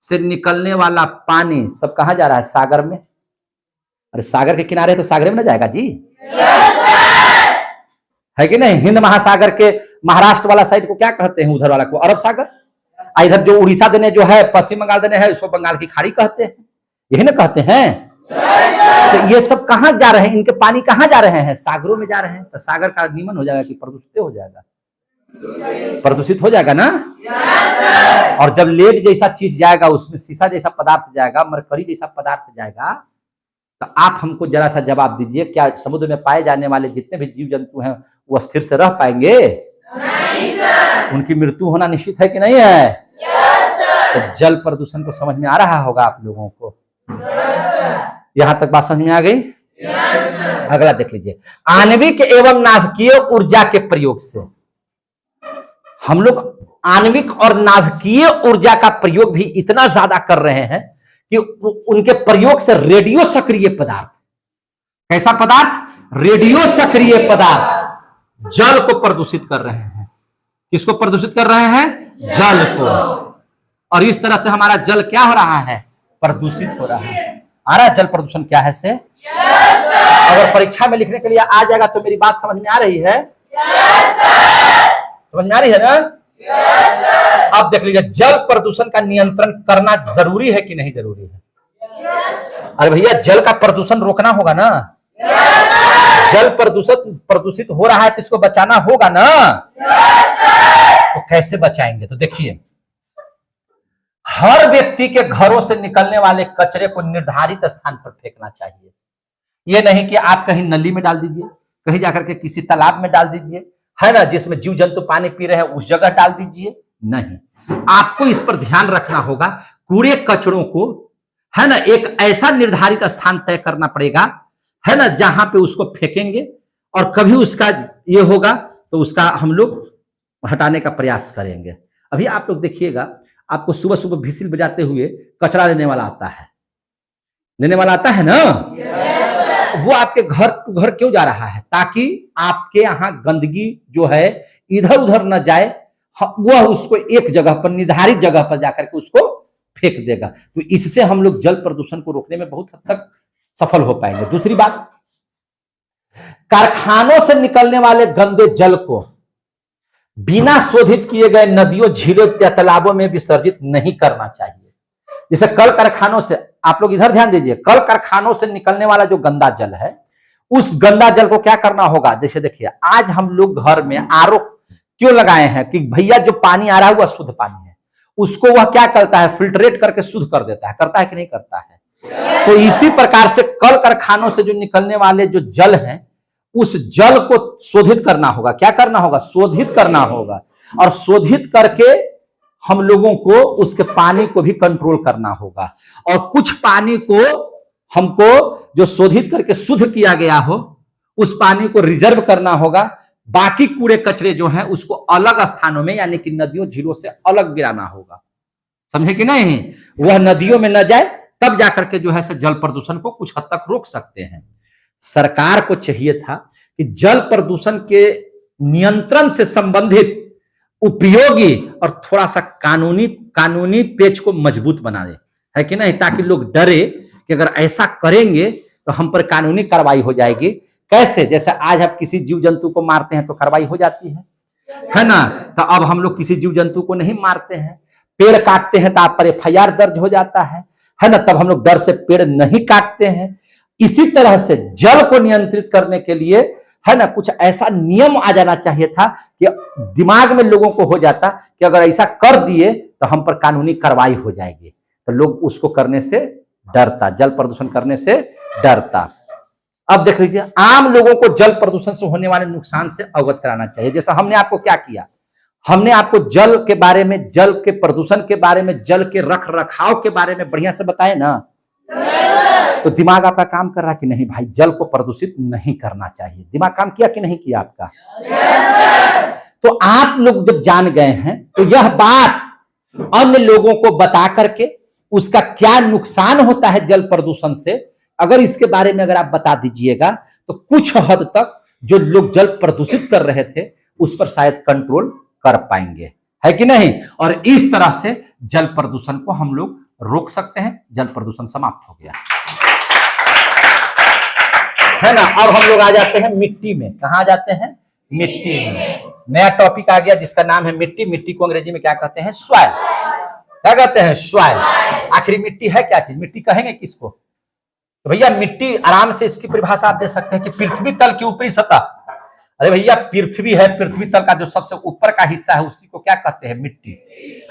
से निकलने वाला पानी सब कहां जा रहा है? सागर में। अरे सागर के किनारे तो सागर में ना जाएगा जी? है कि नहीं? हिंद महासागर के महाराष्ट्र वाला साइड को क्या कहते हैं? उधर वाला को अरब सागर। इधर जो उड़ीसा देने जो है, पश्चिम बंगाल देने है, उसको बंगाल की खाड़ी कहते हैं। यही ना कहते हैं? तो ये सब कहां जा रहे हैं? इनके पानी कहां जा रहे हैं? सागरों में जा रहे हैं। तो सागर का नीमन हो जाएगा कि प्रदूषित हो जाएगा? प्रदूषित हो जाएगा ना। और जब लेड जैसा चीज जाएगा, उसमें शीशा जैसा पदार्थ जाएगा, मरकरी जैसा पदार्थ जाएगा, तो आप हमको जरा सा जवाब दीजिए, क्या समुद्र में पाए जाने वाले जितने भी जीव जंतु हैं वो स्थिर से रह पाएंगे? नहीं सर। उनकी मृत्यु होना निश्चित है कि नहीं है? तो जल प्रदूषण को समझ में आ रहा होगा आप लोगों को? यहां तक बात समझ में आ गई? अगला देख लीजिए। आणविक एवं नाभिकीय ऊर्जा के प्रयोग से हम लोग आणविक और नाभिकीय ऊर्जा का प्रयोग भी इतना ज्यादा कर रहे हैं कि उनके प्रयोग से रेडियो सक्रिय पदार्थ, कैसा पदार्थ? रेडियो सक्रिय पदार्थ जल को प्रदूषित कर रहे हैं। किसको प्रदूषित कर रहे हैं? जल को। और इस तरह से हमारा जल क्या हो रहा है? प्रदूषित हो रहा है। आ रहा है जल प्रदूषण क्या है से? अगर परीक्षा में लिखने के लिए आ जाएगा तो मेरी बात समझ में आ रही है? समझ में आ रही है ना? अब देख लीजिए, जल प्रदूषण का नियंत्रण करना जरूरी है कि नहीं जरूरी है? अरे भैया, जल का प्रदूषण रोकना होगा ना। जल प्रदूषित हो रहा है तो इसको बचाना होगा ना। तो कैसे बचाएंगे? तो देखिए, हर व्यक्ति के घरों से निकलने वाले कचरे को निर्धारित स्थान पर फेंकना चाहिए। यह नहीं कि आप कहीं नली में डाल दीजिए, कहीं जाकर के किसी तालाब में डाल दीजिए, है ना, जिसमें जीव जंतु पानी पी रहे हैं उस जगह डाल दीजिए। नहीं, आपको इस पर ध्यान रखना होगा। कूड़े कचरों को, है ना, एक ऐसा निर्धारित स्थान तय करना पड़ेगा, है ना, जहां पे उसको फेंकेंगे और कभी उसका ये होगा तो उसका हम लोग हटाने का प्रयास करेंगे। अभी आप लोग देखिएगा, आपको सुबह सुबह व्हिसिल बजाते हुए कचरा लेने वाला आता है, लेने वाला आता है ना। वो आपके घर टू घर क्यों जा रहा है? ताकि आपके यहाँ गंदगी जो है इधर उधर न जाए, वह उसको एक जगह पर, निर्धारित जगह पर जाकर के उसको फेंक देगा। तो इससे हम लोग जल प्रदूषण को रोकने में बहुत हद तक सफल हो पाएंगे। दूसरी बात, कारखानों से निकलने वाले गंदे जल को बिना शोधित किए गए नदियों, झीलों या तालाबों में विसर्जित नहीं करना चाहिए। जैसे कल कारखानों से, आप लोग इधर ध्यान दीजिए, कल कारखानों से निकलने वाला जो गंदा जल है, उस गंदा जल को क्या करना होगा? जैसे देखिए, आज हम लोग घर में आरओ क्यों लगाए हैं? कि भैया जो पानी आ रहा है वह शुद्ध पानी है, उसको वह क्या करता है, फिल्ट्रेट करके शुद्ध कर देता है। करता है कि नहीं करता है? तो इसी प्रकार से कल कारखानों से जो निकलने वाले जो जल हैं, उस जल को शोधित करना होगा। क्या करना होगा? शोधित करना होगा। और शोधित करके हम लोगों को उसके पानी को भी कंट्रोल करना होगा। और कुछ पानी को हमको जो शोधित करके शुद्ध किया गया हो, उस पानी को रिजर्व करना होगा। बाकी कूड़े कचरे जो हैं उसको अलग स्थानों में, यानी कि नदियों झीलों से अलग गिराना होगा। समझे कि नहीं? वह नदियों में न जाए, तब जाकर के जो है जल प्रदूषण को कुछ हद तक रोक सकते हैं। सरकार को चाहिए था कि जल प्रदूषण के नियंत्रण से संबंधित उपयोगी और थोड़ा सा कानूनी पेच को मजबूत बना दे, है कि नहीं? ताकि लोग डरे कि अगर ऐसा करेंगे तो हम पर कानूनी कार्रवाई हो जाएगी। कैसे? जैसे आज आप किसी जीव जंतु को मारते हैं तो कार्रवाई हो जाती है ना? तो अब हम लोग किसी जीव जंतु को नहीं मारते हैं। पेड़ काटते हैं तो आप पर FIR दर्ज हो जाता है ना? तब हम लोग डर से पेड़ नहीं काटते हैं। इसी तरह से जल को नियंत्रित करने के लिए, है ना, कुछ ऐसा नियम आ जाना चाहिए था कि दिमाग में लोगों को हो जाता कि अगर ऐसा कर दिए तो हम पर कानूनी कार्रवाई हो जाएगी। तो लोग उसको करने से डरता, जल प्रदूषण करने से डरता। अब देख लीजिए, आम लोगों को जल प्रदूषण से होने वाले नुकसान से अवगत कराना चाहिए। जैसा हमने आपको क्या किया, हमने आपको जल के बारे में, जल के प्रदूषण के बारे में, जल के रख रखाव के बारे में बढ़िया से बताए ना। तो दिमाग आपका काम कर रहा है कि नहीं भाई, जल को प्रदूषित नहीं करना चाहिए? दिमाग काम किया कि नहीं किया आपका? तो आप लोग जब जान गए हैं तो यह बात अन्य लोगों को बता करके उसका क्या नुकसान होता है जल प्रदूषण से, अगर इसके बारे में अगर आप बता दीजिएगा तो कुछ हद तक जो लोग जल प्रदूषित कर रहे थे उस पर शायद कंट्रोल कर पाएंगे, है कि नहीं? और इस तरह से जल प्रदूषण को हम लोग रोक सकते हैं। जल प्रदूषण समाप्त हो गया, है ना? अब हम लोग आ जाते हैं मिट्टी में। कहां आ जाते हैं? मिट्टी में। नया टॉपिक आ गया जिसका नाम है मिट्टी। मिट्टी को अंग्रेजी में क्या कहते हैं? सॉइल। क्या कहते हैं? सॉइल। आखिरी मिट्टी है क्या चीज? मिट्टी कहेंगे किसको? तो भैया मिट्टी, आराम से इसकी परिभाषा आप दे सकते हैं कि पृथ्वी तल की ऊपरी सतह। अरे भैया पृथ्वी है, पृथ्वी तल का जो सबसे ऊपर का हिस्सा है उसी को क्या कहते हैं? मिट्टी।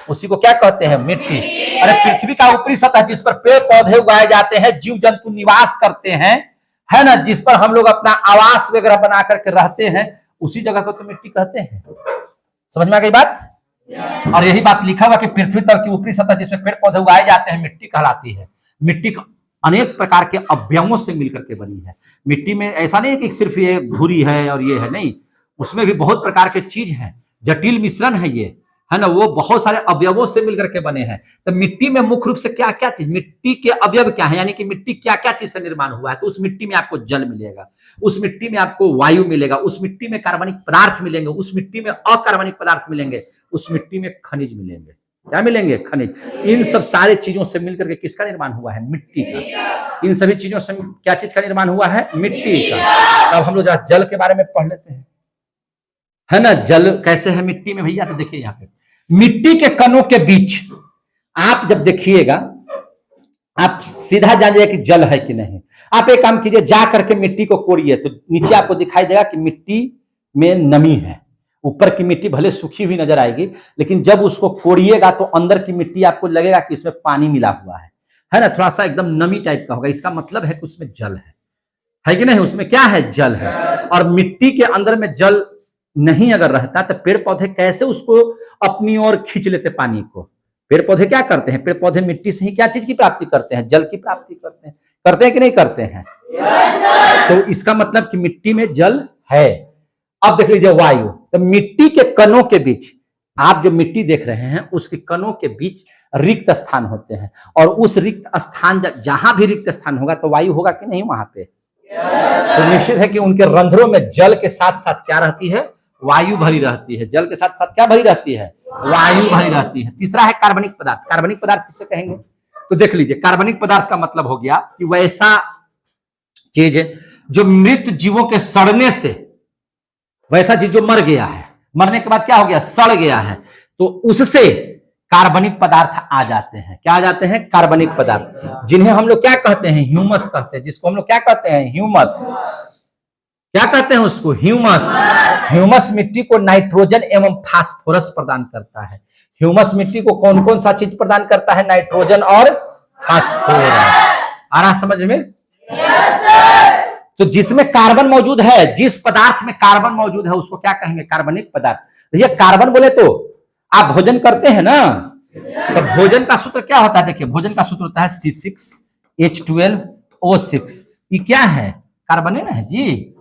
उसी को क्या कहते हैं? मिट्टी। अरे पृथ्वी का ऊपरी सतह जिस पर पेड़ पौधे उगाए जाते हैं, जीव जंतु निवास करते हैं, है ना, जिस पर हम लोग अपना आवास वगैरह बना करके रहते हैं, उसी जगह को तो मिट्टी कहते हैं। समझ में आ गई बात? और यही बात लिखा हुआ कि पृथ्वी तल की ऊपरी सतह जिसमें पेड़ पौधे उगाए जाते हैं मिट्टी कहलाती है। मिट्टी अनेक प्रकार के अवयवों से मिलकर के बनी है। मिट्टी में ऐसा नहीं है कि सिर्फ ये धुरी है और ये है, नहीं, उसमें भी बहुत प्रकार के चीज हैं, जटिल मिश्रण है ये, है ना, वो बहुत सारे अवयवों से मिलकर के बने हैं। तो मिट्टी में मुख्य रूप से क्या क्या चीज, मिट्टी के अवयव क्या है, यानी कि मिट्टी क्या क्या चीज से निर्माण हुआ है। तो उस मिट्टी में आपको जल मिलेगा, उस मिट्टी में आपको वायु मिलेगा, उस मिट्टी में कार्बनिक पदार्थ मिलेंगे, उस मिट्टी में अकार्बनिक पदार्थ मिलेंगे, उस मिट्टी में खनिज मिलेंगे। क्या मिलेंगे? खनिज। इन सब सारे चीजों से मिलकर के किसका निर्माण हुआ है? मिट्टी का। इन सभी चीजों से क्या चीज का निर्माण हुआ है? मिट्टी का। अब हम लोग जल के बारे में पढ़ लेते हैं, है ना। जल कैसे है मिट्टी में भैया? तो देखिए यहाँ पे मिट्टी के कणों के बीच आप जब देखिएगा, आप सीधा जान जाइए कि जल है कि नहीं। आप एक काम कीजिए, जा करके मिट्टी को कोड़िए तो नीचे आपको दिखाई देगा कि मिट्टी में नमी है। ऊपर की मिट्टी भले सूखी हुई नजर आएगी, लेकिन जब उसको कोड़िएगा तो अंदर की मिट्टी आपको लगेगा कि इसमें पानी मिला हुआ है ना, थोड़ा सा एकदम नमी टाइप का होगा। इसका मतलब है कि उसमें जल है कि नहीं? उसमें क्या है? जल है। और मिट्टी के अंदर में जल नहीं अगर रहता तो पेड़ पौधे कैसे उसको अपनी ओर खींच लेते पानी को? पेड़ पौधे क्या करते हैं? पेड़ पौधे मिट्टी से ही क्या चीज की प्राप्ति करते हैं? जल की प्राप्ति करते हैं। करते हैं कि नहीं करते हैं? तो इसका मतलब कि मिट्टी में जल है। अब देख लीजिए वायु। तो मिट्टी के कणों के बीच, आप जो मिट्टी देख रहे हैं उसके कणों के बीच रिक्त स्थान होते हैं, और उस रिक्त स्थान, जहां भी रिक्त स्थान होगा तो वायु होगा कि नहीं वहां पे? तो निश्चित है कि उनके रंध्रों में जल के साथ साथ क्या रहती है? वायु भरी रहती है। जल के साथ साथ क्या भरी रहती है? वायु भरी रहती है। तीसरा है कार्बनिक पदार्थ। कार्बनिक पदार्थ किसे कहेंगे? तो देख लीजिए, कार्बनिक पदार्थ का मतलब हो गया कि वैसा चीज जो मृत जीवों के सड़ने से, वैसा चीज जो मर गया है, मरने के बाद क्या हो गया? सड़ गया है, तो उससे कार्बनिक पदार्थ आ जाते हैं। क्या आ जाते हैं? कार्बनिक पदार्थ, जिन्हें हम लोग क्या कहते हैं? ह्यूमस कहते हैं। जिसको हम लोग क्या कहते हैं? ह्यूमस। क्या कहते हैं उसको? ह्यूमस। ह्यूमस मिट्टी को नाइट्रोजन एवं फास्फोरस प्रदान करता है। ह्यूमस मिट्टी को कौन कौन सा चीज प्रदान करता है? नाइट्रोजन और फास्फोरस। आ रहा समझ में? तो जिसमें कार्बन मौजूद है, जिस पदार्थ में कार्बन मौजूद है उसको क्या कहेंगे? कार्बनिक पदार्थ। भैया कार्बन बोले तो आप भोजन करते हैं ना, तो भोजन का सूत्र क्या होता है? देखिए भोजन का सूत्र होता है C6H12O6। ये क्या है? कार्बन है ना जी।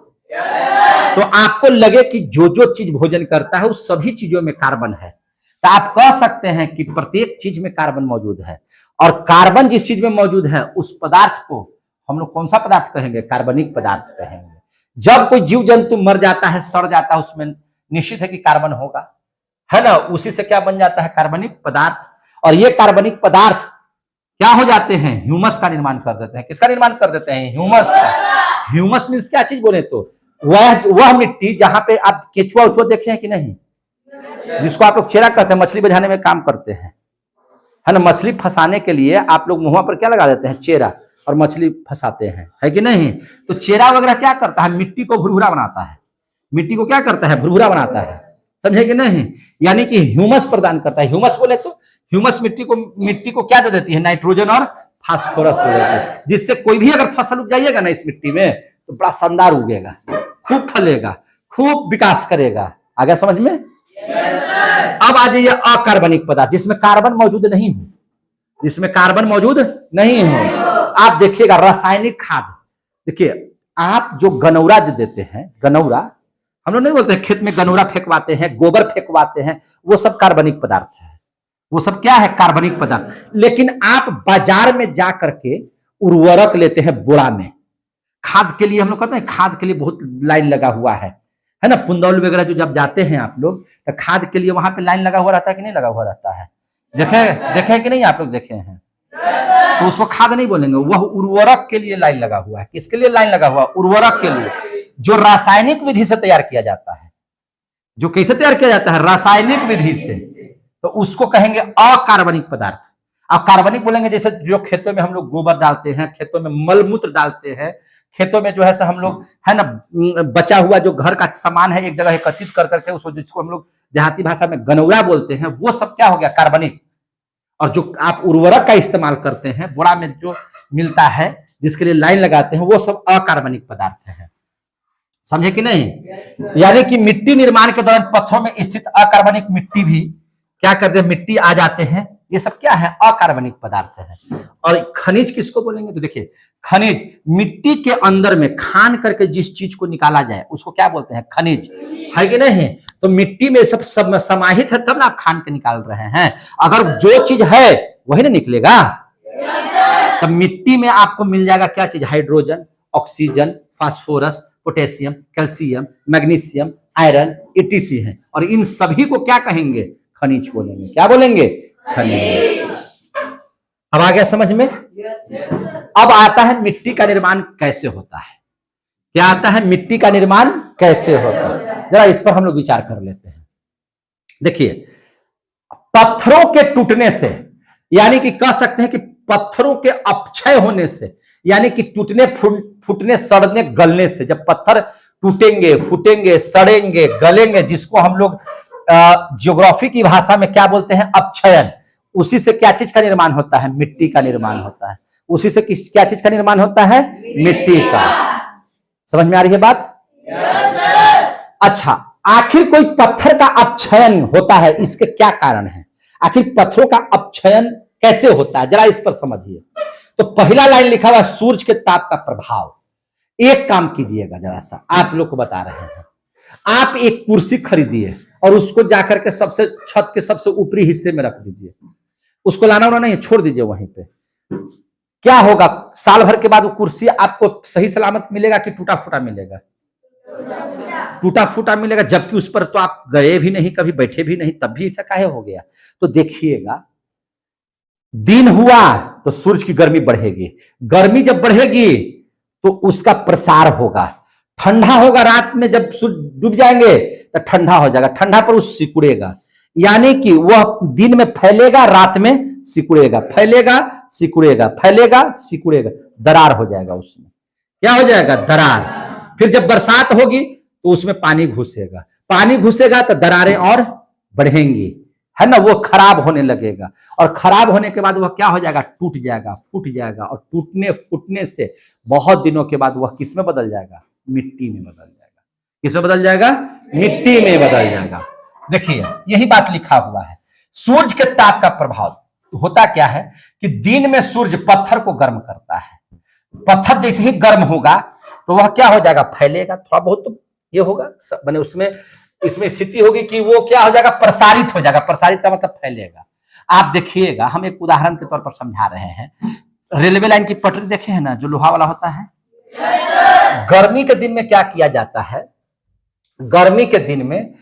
तो आपको लगे कि जो जो चीज भोजन करता है उस सभी चीजों में कार्बन है, तो आप कह सकते हैं कि प्रत्येक चीज में कार्बन मौजूद है। और कार्बन जिस चीज में मौजूद है उस पदार्थ को हम लोग कौन सा पदार्थ कहेंगे? कार्बनिक पदार्थ कहेंगे। जब कोई जीव जंतु मर जाता है, सड़ जाता है, उसमें निश्चित है कि कार्बन होगा, है ना। उसी से क्या बन जाता है? कार्बनिक पदार्थ। और ये कार्बनिक पदार्थ क्या हो जाते हैं? ह्यूमस का निर्माण कर देते हैं। किसका निर्माण कर देते हैं? ह्यूमस का। ह्यूमस मीन्स क्या चीज बोले तो वह मिट्टी जहां पे आप केचुआ उचुआ देखे हैं कि नहीं, जिसको आप लोग चेरा कहते हैं, मछली बझाने में काम करते हैं, है ना। मछली फंसाने के लिए आप लोग मुंह पर क्या लगा देते हैं? चेरा, और मछली फंसाते हैं, है कि नहीं। तो चेरा वगैरह क्या करता है? मिट्टी को भुरभुरा बनाता है। मिट्टी को क्या करता है? भुरभुरा बनाता है, समझे कि नहीं। यानी कि ह्यूमस प्रदान करता है। ह्यूमस बोले तो ह्यूमस मिट्टी को क्या दे देती है? नाइट्रोजन और फास्फोरस दे देती है, जिससे कोई भी अगर फसल उगाइएगा ना इस मिट्टी में तो बड़ा शानदार उगेगा, खूब फलेगा, खूब विकास करेगा। आ गया समझ में? अब आ जाइए अकार्बनिक पदार्थ, जिसमें कार्बन मौजूद नहीं हो, जिसमें कार्बन मौजूद नहीं हो। आप देखिएगा रासायनिक खाद, देखिए आप जो गनौरा जो देते हैं, गनौरा हम लोग नहीं बोलते हैं खेत में गनौरा फेंकवाते हैं, गोबर फेंकवाते हैं, वो सब कार्बनिक पदार्थ है। वो सब क्या है? कार्बनिक पदार्थ। लेकिन आप बाजार में जा करके उर्वरक लेते हैं बोरा में, खाद के लिए। हम लोग कहते हैं खाद के लिए बहुत लाइन लगा हुआ है ना। पुंदौल वगैरह जो जब जाते हैं आप लोग तो खाद के लिए वहां पे लाइन लगा हुआ रहता है कि नहीं लगा हुआ रहता है? देखे कि नहीं? आप लोग देखे हैं? तो उसको खाद नहीं बोलेंगे, वह उर्वरक के लिए लाइन लगा हुआ है। किसके लिए लाइन लगा हुआ? उर्वरक के लिए, जो रासायनिक विधि से तैयार किया जाता है। जो कैसे तैयार किया जाता है? रासायनिक विधि से। तो उसको कहेंगे अकार्बनिक पदार्थ। अब कार्बनिक बोलेंगे जैसे जो खेतों में हम लोग गोबर डालते हैं, खेतों में मलमूत्र डालते हैं, खेतों में जो है हम लोग, है ना, बचा हुआ जो घर का सामान है एक जगह एकत्रित कर करके उसको, जिसको हम लोग देहाती भाषा में गनौरा बोलते हैं, वो सब क्या हो गया? कार्बनिक। और जो आप उर्वरक का इस्तेमाल करते हैं बोरा में जो मिलता है जिसके लिए लाइन लगाते हैं, वो सब अकार्बनिक पदार्थ है। समझे कि नहीं? यानी कि मिट्टी निर्माण के दौरान पत्थरों में स्थित अकार्बनिक मिट्टी भी क्या करते हैं? मिट्टी आ जाते हैं। ये सब क्या है? अकार्बनिक पदार्थ है। और खनिज किसको बोलेंगे? तो देखिए खनिज मिट्टी के अंदर में खान करके जिस चीज को निकाला जाए उसको क्या बोलते हैं? खनिज, है कि नहीं? तो मिट्टी में सब समाहित है, तब ना आप खान के निकाल रहे हैं। अगर जो चीज है वही ना निकलेगा। तब मिट्टी में आपको मिल जाएगा क्या चीज? Hydrogen, oxygen, phosphorus, potassium, calcium, magnesium, iron, etc है। और इन सभी को क्या कहेंगे? खनिज बोलेंगे। क्या बोलेंगे? खनिज। अब आ गया समझ में? अब आता है मिट्टी का निर्माण कैसे होता है। क्या आता है? मिट्टी का निर्माण कैसे होता है, जरा इस पर हम लोग विचार कर लेते हैं। देखिए पत्थरों के टूटने से, यानी कि कह सकते हैं कि पत्थरों के अपक्षय होने से, यानी कि टूटने फूटने सड़ने गलने से, जब पत्थर टूटेंगे, फूटेंगे, सड़ेंगे, गलेंगे, जिसको हम लोग ज्योग्राफी की भाषा में क्या बोलते हैं? अपक्षयन। उसी से क्या चीज का निर्माण होता है? मिट्टी का निर्माण होता है। उसी से क्या चीज का निर्माण होता है? मिट्टी का। समझ में आ रही है बात? अच्छा, आखिर कोई पत्थर का अपक्षयन होता है, इसके क्या कारण है? आखिर पत्थरों का अपक्षयन कैसे होता है, जरा इस पर समझिए। तो पहला लाइन लिखा हुआ सूरज के ताप का प्रभाव। एक काम कीजिएगा जरा सा, आप लोग को बता रहे हैं। आप एक कुर्सी खरीदिए और उसको जाकर के सबसे छत के सबसे ऊपरी हिस्से में रख दीजिए। उसको लाना वाना नहीं, छोड़ दीजिए वहीं पे। क्या होगा? साल भर के बाद वो कुर्सी आपको सही सलामत मिलेगा कि टूटा फूटा मिलेगा? टूटा फूटा मिलेगा। जबकि उस पर तो आप गए भी नहीं, कभी बैठे भी नहीं, तब भी ऐसा काहे हो गया? तो देखिएगा, दिन हुआ तो सूरज की गर्मी बढ़ेगी, गर्मी जब बढ़ेगी तो उसका प्रसार होगा। ठंडा होगा, रात में जब सूरज डूब जाएंगे तो ठंडा हो जाएगा, ठंडा पर वो सिकुड़ेगा। यानी कि वह दिन में फैलेगा, रात में सिकुड़ेगा, फैलेगा सिकुड़ेगा, फैलेगा सिकुड़ेगा, दरार हो जाएगा उसमें। क्या हो जाएगा? दरार। फिर जब बरसात होगी तो उसमें पानी घुसेगा, पानी घुसेगा तो दरारें और बढ़ेंगी, है ना, वो खराब होने लगेगा, और खराब होने के बाद वह क्या हो जाएगा, टूट जाएगा, फूट जाएगा, और टूटने फूटने से बहुत दिनों के बाद वह किस में बदल जाएगा, मिट्टी में बदल जाएगा। किस में बदल जाएगा, मिट्टी में बदल जाएगा। देखिए यही बात लिखा हुआ है। सूरज के ताप का प्रभाव होता क्या है कि दिन में सूरज पत्थर को गर्म करता है, पत्थर जैसे ही गर्म होगा तो वह क्या हो जाएगा, फैलेगा, थोड़ा बहुत तो ये होगा, मैंने उसमें इसमें स्थिति होगी कि वो क्या हो जाएगा, प्रसारित हो जाएगा। प्रसारित का मतलब फैलेगा। आप देखिएगा, हम एक उदाहरण के तौर पर समझा रहे हैं, रेलवे लाइन की पटरी देखे हैं ना, जो लोहा वाला होता है। गर्मी के दिन में क्या किया जाता है, गर्मी के दिन में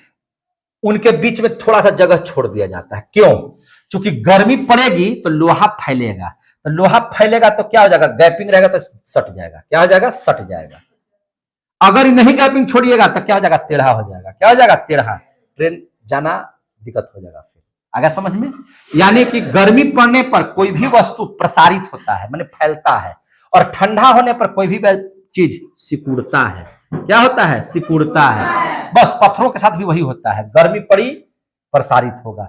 उनके बीच में थोड़ा सा जगह छोड़ दिया जाता है। क्यों? क्योंकि गर्मी पड़ेगी तो लोहा फैलेगा, तो लोहा फैलेगा तो क्या हो जाएगा, गैपिंग रहेगा तो सट जाएगा। क्या हो जाएगा, सट जाएगा। अगर नहीं गैपिंग छोड़िएगा तो क्या हो जाएगा, टेढ़ा हो जाएगा। क्या हो जाएगा, टेढ़ा, ट्रेन जाना दिक्कत हो जाएगा। फिर आगे समझ में, यानी कि गर्मी पड़ने पर कोई भी वस्तु प्रसारित होता है, माने फैलता है, और ठंडा होने पर कोई भी चीज सिकुड़ता है। क्या होता है, सिकुड़ता है। बस पत्थरों के साथ भी वही होता है, गर्मी पड़ी प्रसारित होगा,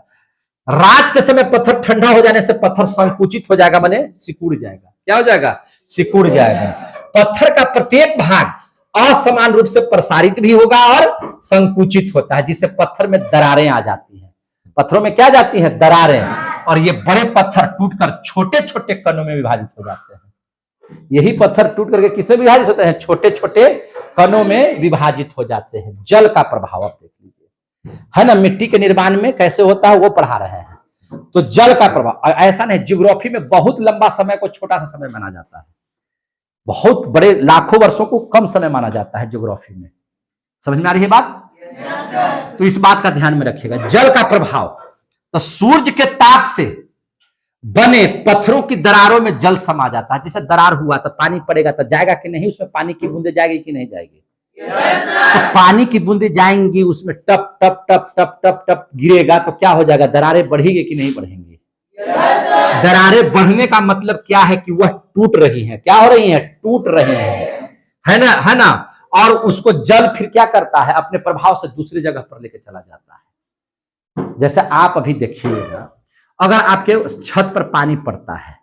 रात के समय पत्थर ठंडा हो जाने से पत्थर संकुचित हो जाएगा, माने सिकुड़ जाएगा। क्या हो जाएगा, सिकुड़ जाएगा। पत्थर का प्रत्येक भाग असमान रूप से प्रसारित भी होगा और संकुचित होता है, जिससे पत्थर में दरारें आ जाती हैं। पत्थरों में क्या जाती हैं, दरारें, और ये बड़े पत्थर टूटकर छोटे छोटे कणों में विभाजित हो जाते हैं। यही पत्थर टूट करके किसमें विभाजित होते हैं, छोटे छोटे कणों में विभाजित हो जाते हैं। जल का प्रभाव आप देख लीजिए, है ना, मिट्टी के निर्माण में कैसे होता है वो पढ़ा रहे हैं। तो जल का प्रभाव ऐसा नहीं, ज्योग्राफी में बहुत लंबा समय को छोटा सा समय माना जाता है, बहुत बड़े लाखों वर्षों को कम समय माना जाता है ज्योग्राफी में। समझ में आ रही है बात? तो इस बात का ध्यान में रखिएगा। जल का प्रभाव, तो सूर्य के ताप से बने पत्थरों की दरारों में जल समा जाता है। जैसे दरार हुआ तो पानी पड़ेगा तो जाएगा कि नहीं, उसमें पानी की बूंदे जाएगी कि नहीं जाएगी? तो पानी की बूंदे जाएंगी, उसमें टप टप टप टप टप टप गिरेगा तो क्या हो जाएगा, दरारें बढ़ेगी कि नहीं बढ़ेंगी? दरारें बढ़ने का मतलब क्या है कि वह टूट रही हैं। क्या हो रही हैं, टूट रही हैं, है ना, है ना। और उसको जल फिर क्या करता है, अपने प्रभाव से दूसरी जगह पर लेके चला जाता है। जैसे आप अभी देखिएगा, अगर आपके छत पर पानी पड़ता है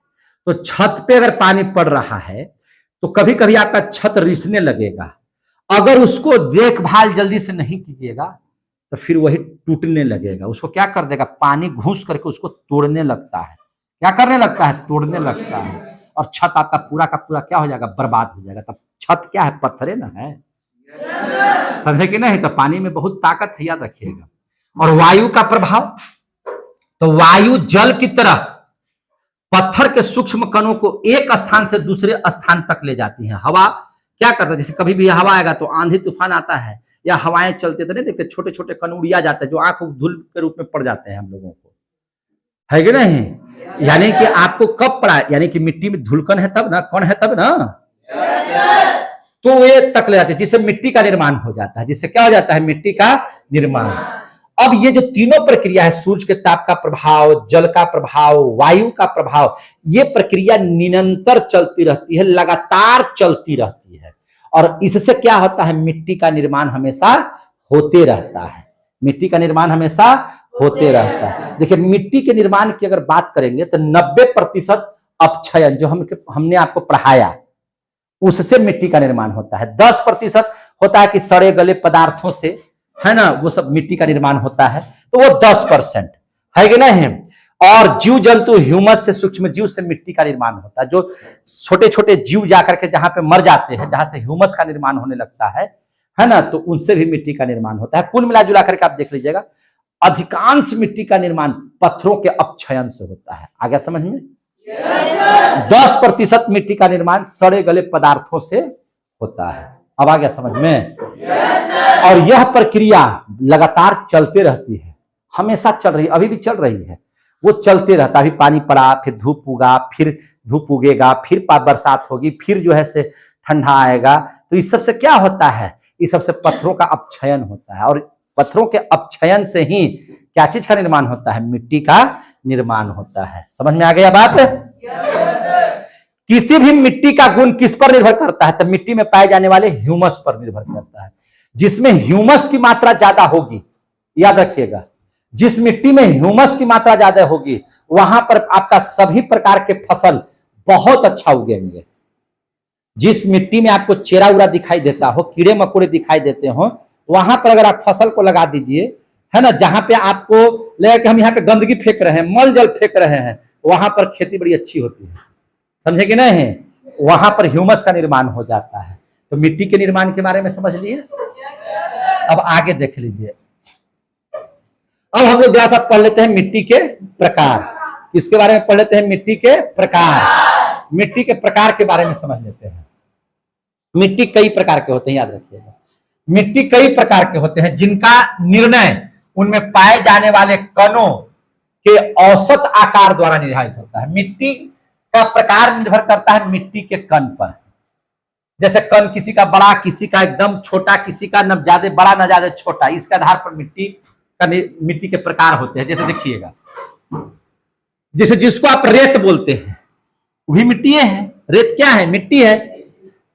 तो छत पे अगर पानी पड़ रहा है तो कभी कभी आपका छत रिसने लगेगा। अगर उसको देखभाल जल्दी से नहीं कीजिएगा तो फिर वही टूटने लगेगा। उसको क्या कर देगा, पानी घुस करके उसको तोड़ने लगता है। क्या करने लगता है, तोड़ने लगता है, और छत आपका पूरा का पूरा क्या हो जाएगा, बर्बाद हो जाएगा। तब छत क्या है, पत्थरे ना है, समझे कि नहीं? तो पानी में बहुत ताकत है, याद रखिएगा। और वायु का प्रभाव, तो वायु जल की तरह पत्थर के सूक्ष्म कणों को एक स्थान से दूसरे स्थान तक ले जाती है। हवा क्या करता है, जैसे कभी भी हवा आएगा तो आंधी तूफान आता है या हवाएं चलते तो नहीं देखते, छोटे छोटे कण उड़िया जाते हैं जो आंख धूल के रूप में पड़ जाते हैं हम लोगों को, है कि नहीं? यानी कि आपको कब पड़ा, यानी कि मिट्टी में धुलकन है तब ना, कण है तब ना, तो वे तक ले जाते हैं, जिससे मिट्टी का निर्माण हो जाता है। जिससे क्या हो जाता है, मिट्टी का निर्माण। अब ये जो तीनों प्रक्रिया है, सूर्य के ताप का प्रभाव, जल का प्रभाव, वायु का प्रभाव, ये प्रक्रिया निरंतर चलती रहती है, लगातार चलती रहती है, और इससे क्या होता है, मिट्टी का निर्माण हमेशा होते रहता है। मिट्टी का निर्माण हमेशा होते रहता है। देखिए, मिट्टी के निर्माण की अगर बात करेंगे तो 90% अपक्षयन जो हमने आपको पढ़ाया उससे मिट्टी का निर्माण होता है। 10% होता है कि सड़े गले पदार्थों से, है ना, वो सब मिट्टी का निर्माण होता है, तो वो 10% है कि नहीं? और जीव जंतु, ह्यूमस से, सूक्ष्म जीव से मिट्टी का निर्माण होता है। जो छोटे छोटे जीव जाकर के जहां पे मर जाते हैं, जहां से ह्यूमस का निर्माण होने लगता है ना, तो उनसे भी मिट्टी का निर्माण होता है। कुल मिला जुला करके आप देख लीजिएगा, अधिकांश मिट्टी का निर्माण पत्थरों के अपक्षयन से होता है। आ गया समझ में? 10% मिट्टी का निर्माण सड़े गले पदार्थों से होता है। अब आ गया समझ में? और यह प्रक्रिया लगातार चलते रहती है, हमेशा चल रही है, अभी भी चल रही है, वो चलते रहता है। अभी पानी पड़ा, फिर धूप उगा, फिर धूप उगेगा, फिर बरसात होगी, फिर जो है से ठंडा आएगा। तो इस सबसे क्या होता है, इस सबसे पत्थरों का अपक्षयन होता है, और पत्थरों के अपक्षयन से ही क्या चीज का निर्माण होता है, मिट्टी का निर्माण होता है। समझ में आ गया बात? किसी भी मिट्टी का गुण किस पर निर्भर करता है? तो मिट्टी में पाए जाने वाले ह्यूमस पर निर्भर करता है। जिसमें ह्यूमस की मात्रा ज्यादा होगी, याद रखिएगा, जिस मिट्टी में ह्यूमस की मात्रा ज्यादा होगी वहां पर आपका सभी प्रकार के फसल बहुत अच्छा उगेंगे। जिस मिट्टी में आपको चेरा उरा दिखाई देता हो, कीड़े मकोड़े दिखाई देते हो, वहां पर अगर आप फसल को लगा दीजिए, है ना, जहां पे आपको लगेगा कि हम यहाँ पे गंदगी फेंक रहे हैं, मल जल फेंक रहे हैं, वहां पर खेती बड़ी अच्छी होती है। समझे कि नहीं? वहां पर ह्यूमस का निर्माण हो जाता है। तो मिट्टी के निर्माण के बारे में समझ लिए। अब आगे देख लीजिए। अब हम लोग जरा सा पढ़ लेते हैं मिट्टी के प्रकार। किसके बारे में पढ़ लेते हैं? मिट्टी के प्रकार। मिट्टी के प्रकार के बारे में समझ लेते हैं। मिट्टी कई प्रकार के होते हैं, याद रखिएगा। मिट्टी कई प्रकार के होते हैं जिनका निर्णय उनमें पाए जाने वाले कणों के औसत आकार द्वारा निर्धारित होता है। मिट्टी का प्रकार निर्भर करता है मिट्टी के कण पर। जैसे कण किसी का बड़ा, किसी का एकदम छोटा, किसी का न ज्यादा बड़ा न ज्यादा छोटा, इसके आधार पर मिट्टी के प्रकार होते हैं। जैसे देखिएगा, जैसे जिसको आप रेत बोलते हैं वो भी मिट्टी है। रेत क्या है? मिट्टी है।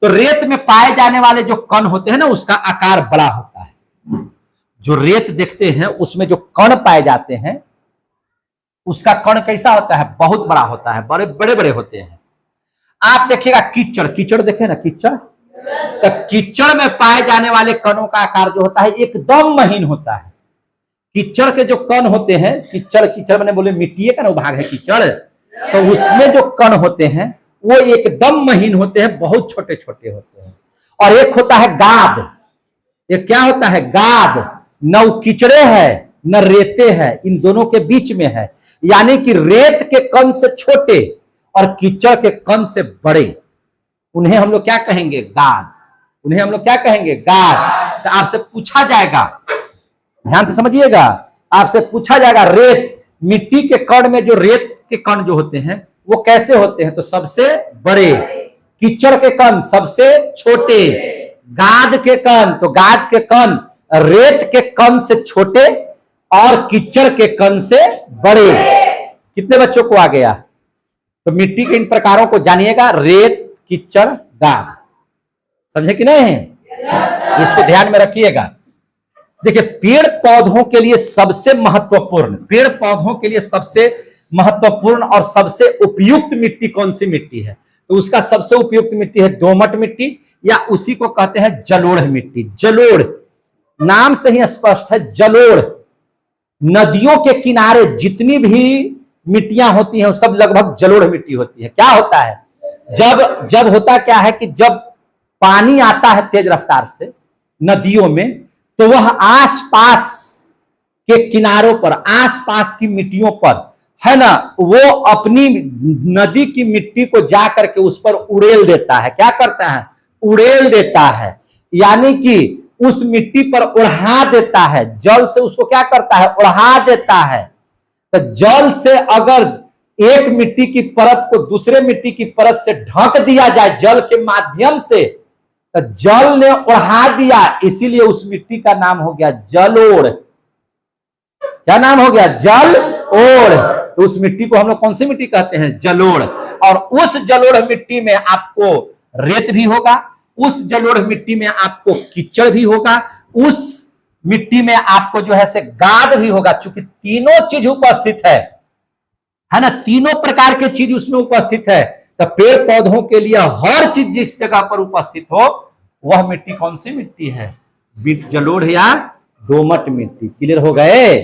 तो रेत में पाए जाने वाले जो कण होते हैं ना, उसका आकार बड़ा होता है। जो रेत देखते हैं उसमें जो कण पाए जाते हैं उसका कण कैसा होता है? बहुत बड़ा होता है, बड़े बड़े बड़े होते हैं। आप देखिएगा कीचड़, कीचड़ देखे ना, कीचड़, तो कीचड़ में पाए जाने वाले कणों का आकार जो होता है एकदम महीन होता है। कीचड़ के जो कण होते हैं, कीचड़ मैंने बोले मिट्टी का ना भाग है कीचड़, तो उसमें जो कण होते हैं वो एकदम महीन होते हैं, बहुत छोटे छोटे होते हैं। और एक होता है गाद। ये क्या होता है? गाद। न कीचड़े है न रेते है, इन दोनों के बीच में है। यानी कि रेत के कण से छोटे और कीचड़ के कण से बड़े, उन्हें हम लोग क्या कहेंगे? गाद। उन्हें हम लोग क्या कहेंगे? गाद। तो आपसे पूछा जाएगा, ध्यान से समझिएगा, आपसे पूछा जाएगा रेत, मिट्टी के कण में जो रेत के कण जो होते हैं वो कैसे होते हैं? तो सबसे बड़े। कीचड़ के कण सबसे छोटे। गाद के कण, तो गाद के कण रेत के कण से छोटे और कीचड़ के कण से बड़े। कितने बच्चों को आ गया? तो मिट्टी के इन प्रकारों को जानिएगा, रेत, कीचड़, गाद। समझे कि नहीं? इसको ध्यान में रखिएगा। देखिए, पेड़ पौधों के लिए सबसे महत्वपूर्ण और सबसे उपयुक्त मिट्टी कौन सी मिट्टी है? तो उसका सबसे उपयुक्त मिट्टी है दोमट मिट्टी, या उसी को कहते हैं जलोढ़ मिट्टी। जलोढ़ नाम से ही स्पष्ट है, जलोढ़। नदियों के किनारे जितनी भी मिट्टियां होती हैं सब लगभग जलोढ़ मिट्टी होती है। क्या होता है? जब होता क्या है कि जब पानी आता है तेज रफ्तार से नदियों में, तो वह आसपास के किनारों पर, आसपास की मिट्टियों पर, है ना, वो अपनी नदी की मिट्टी को जा करके उस पर उड़ेल देता है। क्या करता है? उड़ेल देता है, यानी कि उस मिट्टी पर उड़ा देता है। जल से उसको क्या करता है? उड़ा देता है। तो जल से अगर एक मिट्टी की परत को दूसरे मिट्टी की परत से ढक दिया जाए जल के माध्यम से, तो जल ने उड़ा दिया, इसीलिए उस मिट्टी का नाम हो गया जलोढ़। क्या नाम हो गया? जलोढ़। तो उस मिट्टी को हम लोग कौन सी मिट्टी कहते हैं? जलोढ़। और उस जलोढ़ मिट्टी में आपको रेत भी होगा, उस जलोढ़ मिट्टी में आपको कीचड़ भी होगा, उस मिट्टी में आपको जो है से गाद भी होगा। चूंकि तीनों चीज उपस्थित है ना, तीनों प्रकार के चीज उसमें उपस्थित है। तो पेड़ पौधों के लिए हर चीज जिस जगह पर उपस्थित हो वह मिट्टी कौन सी मिट्टी है? जलोढ़ या दोमट मिट्टी। क्लियर हो गए?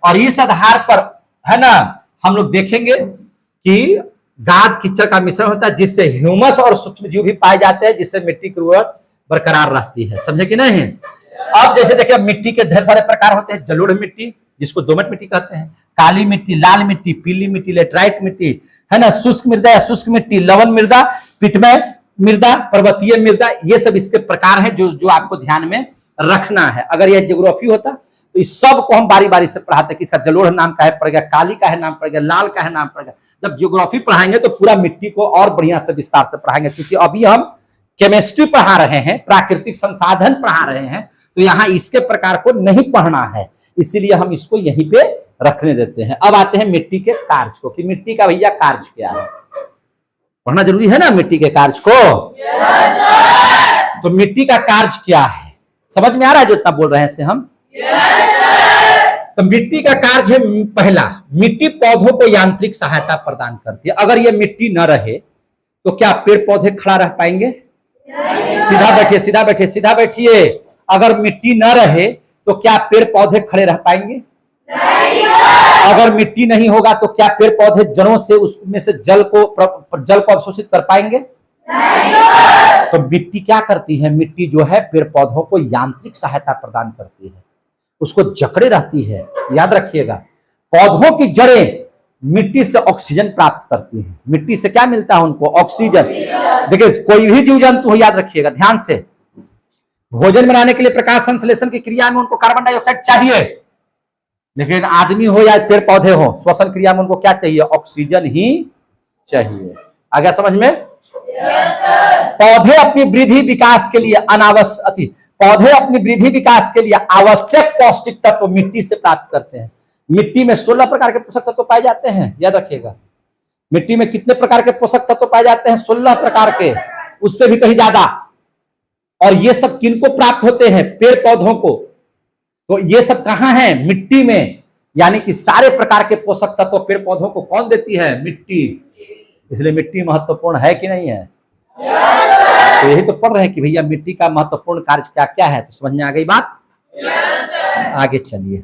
और इस आधार पर, है ना, हम लोग देखेंगे कि गाद कीचड़ का मिश्रण होता है, जिससे ह्यूमस और सूक्ष्म जीव भी पाए जाते हैं, जिससे मिट्टी की उर्वरता बरकरार रहती है। समझे कि नहीं? अब जैसे देखिए, मिट्टी के ढेर सारे प्रकार होते हैं। जलोढ़ मिट्टी, जिसको दोमट मिट्टी कहते हैं, काली मिट्टी, लाल मिट्टी, पीली मिट्टी, लेटराइट मिट्टी, है ना, शुष्क मृदा या शुष्क मिट्टी, लवण मृदा, पिटमय मृदा, पर्वतीय मृदा, ये सब इसके प्रकार हैं जो आपको ध्यान में रखना है। अगर यह ज्योग्राफी होता तो इस सब को हम बारी बारी से पढ़ाते कि इसका जलोढ़ नाम का है पड़ गया, काली का है नाम पड़ गया, लाल का है नाम पड़ गया। जब ज्योग्राफी पढ़ाएंगे तो पूरा मिट्टी को और बढ़िया से विस्तार से पढ़ाएंगे। क्योंकि अभी हम केमिस्ट्री पढ़ा रहे हैं, प्राकृतिक संसाधन पढ़ा रहे हैं, तो यहाँ इसके प्रकार को नहीं पढ़ना है, इसीलिए हम इसको यहीं पे रखने देते हैं। अब आते हैं मिट्टी के कार्य को, कि मिट्टी का भैया कार्य क्या है। पढ़ना जरूरी है ना मिट्टी के कार्य को। तो मिट्टी का कार्य क्या है, समझ में आ रहा है जो इतना बोल रहे हैं से हम। तो मिट्टी का कार्य है, पहला, मिट्टी पौधों को यांत्रिक सहायता प्रदान करती है। अगर ये मिट्टी न रहे तो क्या पेड़ पौधे खड़ा रह पाएंगे? सीधा बैठिए, सीधा बैठिए, सीधा बैठिए। अगर मिट्टी न रहे तो क्या पेड़ पौधे खड़े रह पाएंगे? अगर मिट्टी नहीं होगा तो क्या पेड़ पौधे जड़ों से उसमें से जल को अवशोषित कर पाएंगे? तो मिट्टी क्या करती है? मिट्टी जो है पेड़ पौधों को यांत्रिक सहायता प्रदान करती है, उसको जकड़े रहती है। याद रखिएगा, पौधों की जड़ें मिट्टी से ऑक्सीजन प्राप्त करती हैं। मिट्टी से क्या मिलता है उनको? ऑक्सीजन। देखिए, कोई भी जीव जंतु हो, याद रखिएगा ध्यान से, भोजन बनाने के लिए प्रकाश संश्लेषण की क्रिया में उनको कार्बन डाइऑक्साइड चाहिए। लेकिन आदमी हो या पेड़ पौधे हो, श्वसन क्रिया में उनको क्या चाहिए? ऑक्सीजन ही चाहिए। आ गया समझ में? पौधे अपनी वृद्धि विकास के लिए पौधे अपनी वृद्धि विकास के लिए आवश्यक पौष्टिक तत्व मिट्टी से प्राप्त करते हैं। मिट्टी में 16 प्रकार के पोषक तत्व पाए जाते हैं। याद रखिएगा, मिट्टी में कितने प्रकार के पोषक तत्व पाए जाते हैं? 16 प्रकार के, उससे भी कहीं ज्यादा। और ये सब किनको प्राप्त होते हैं? पेड़ पौधों को। तो ये सब कहां है? मिट्टी में। यानी कि सारे प्रकार के पोषक तत्व पेड़ पौधों को कौन देती है? मिट्टी। इसलिए मिट्टी महत्वपूर्ण है कि नहीं है? तो यही तो पढ़ रहे हैं कि भैया मिट्टी का महत्वपूर्ण कार्य क्या क्या है। तो समझ में आ गई बात? आगे चलिए,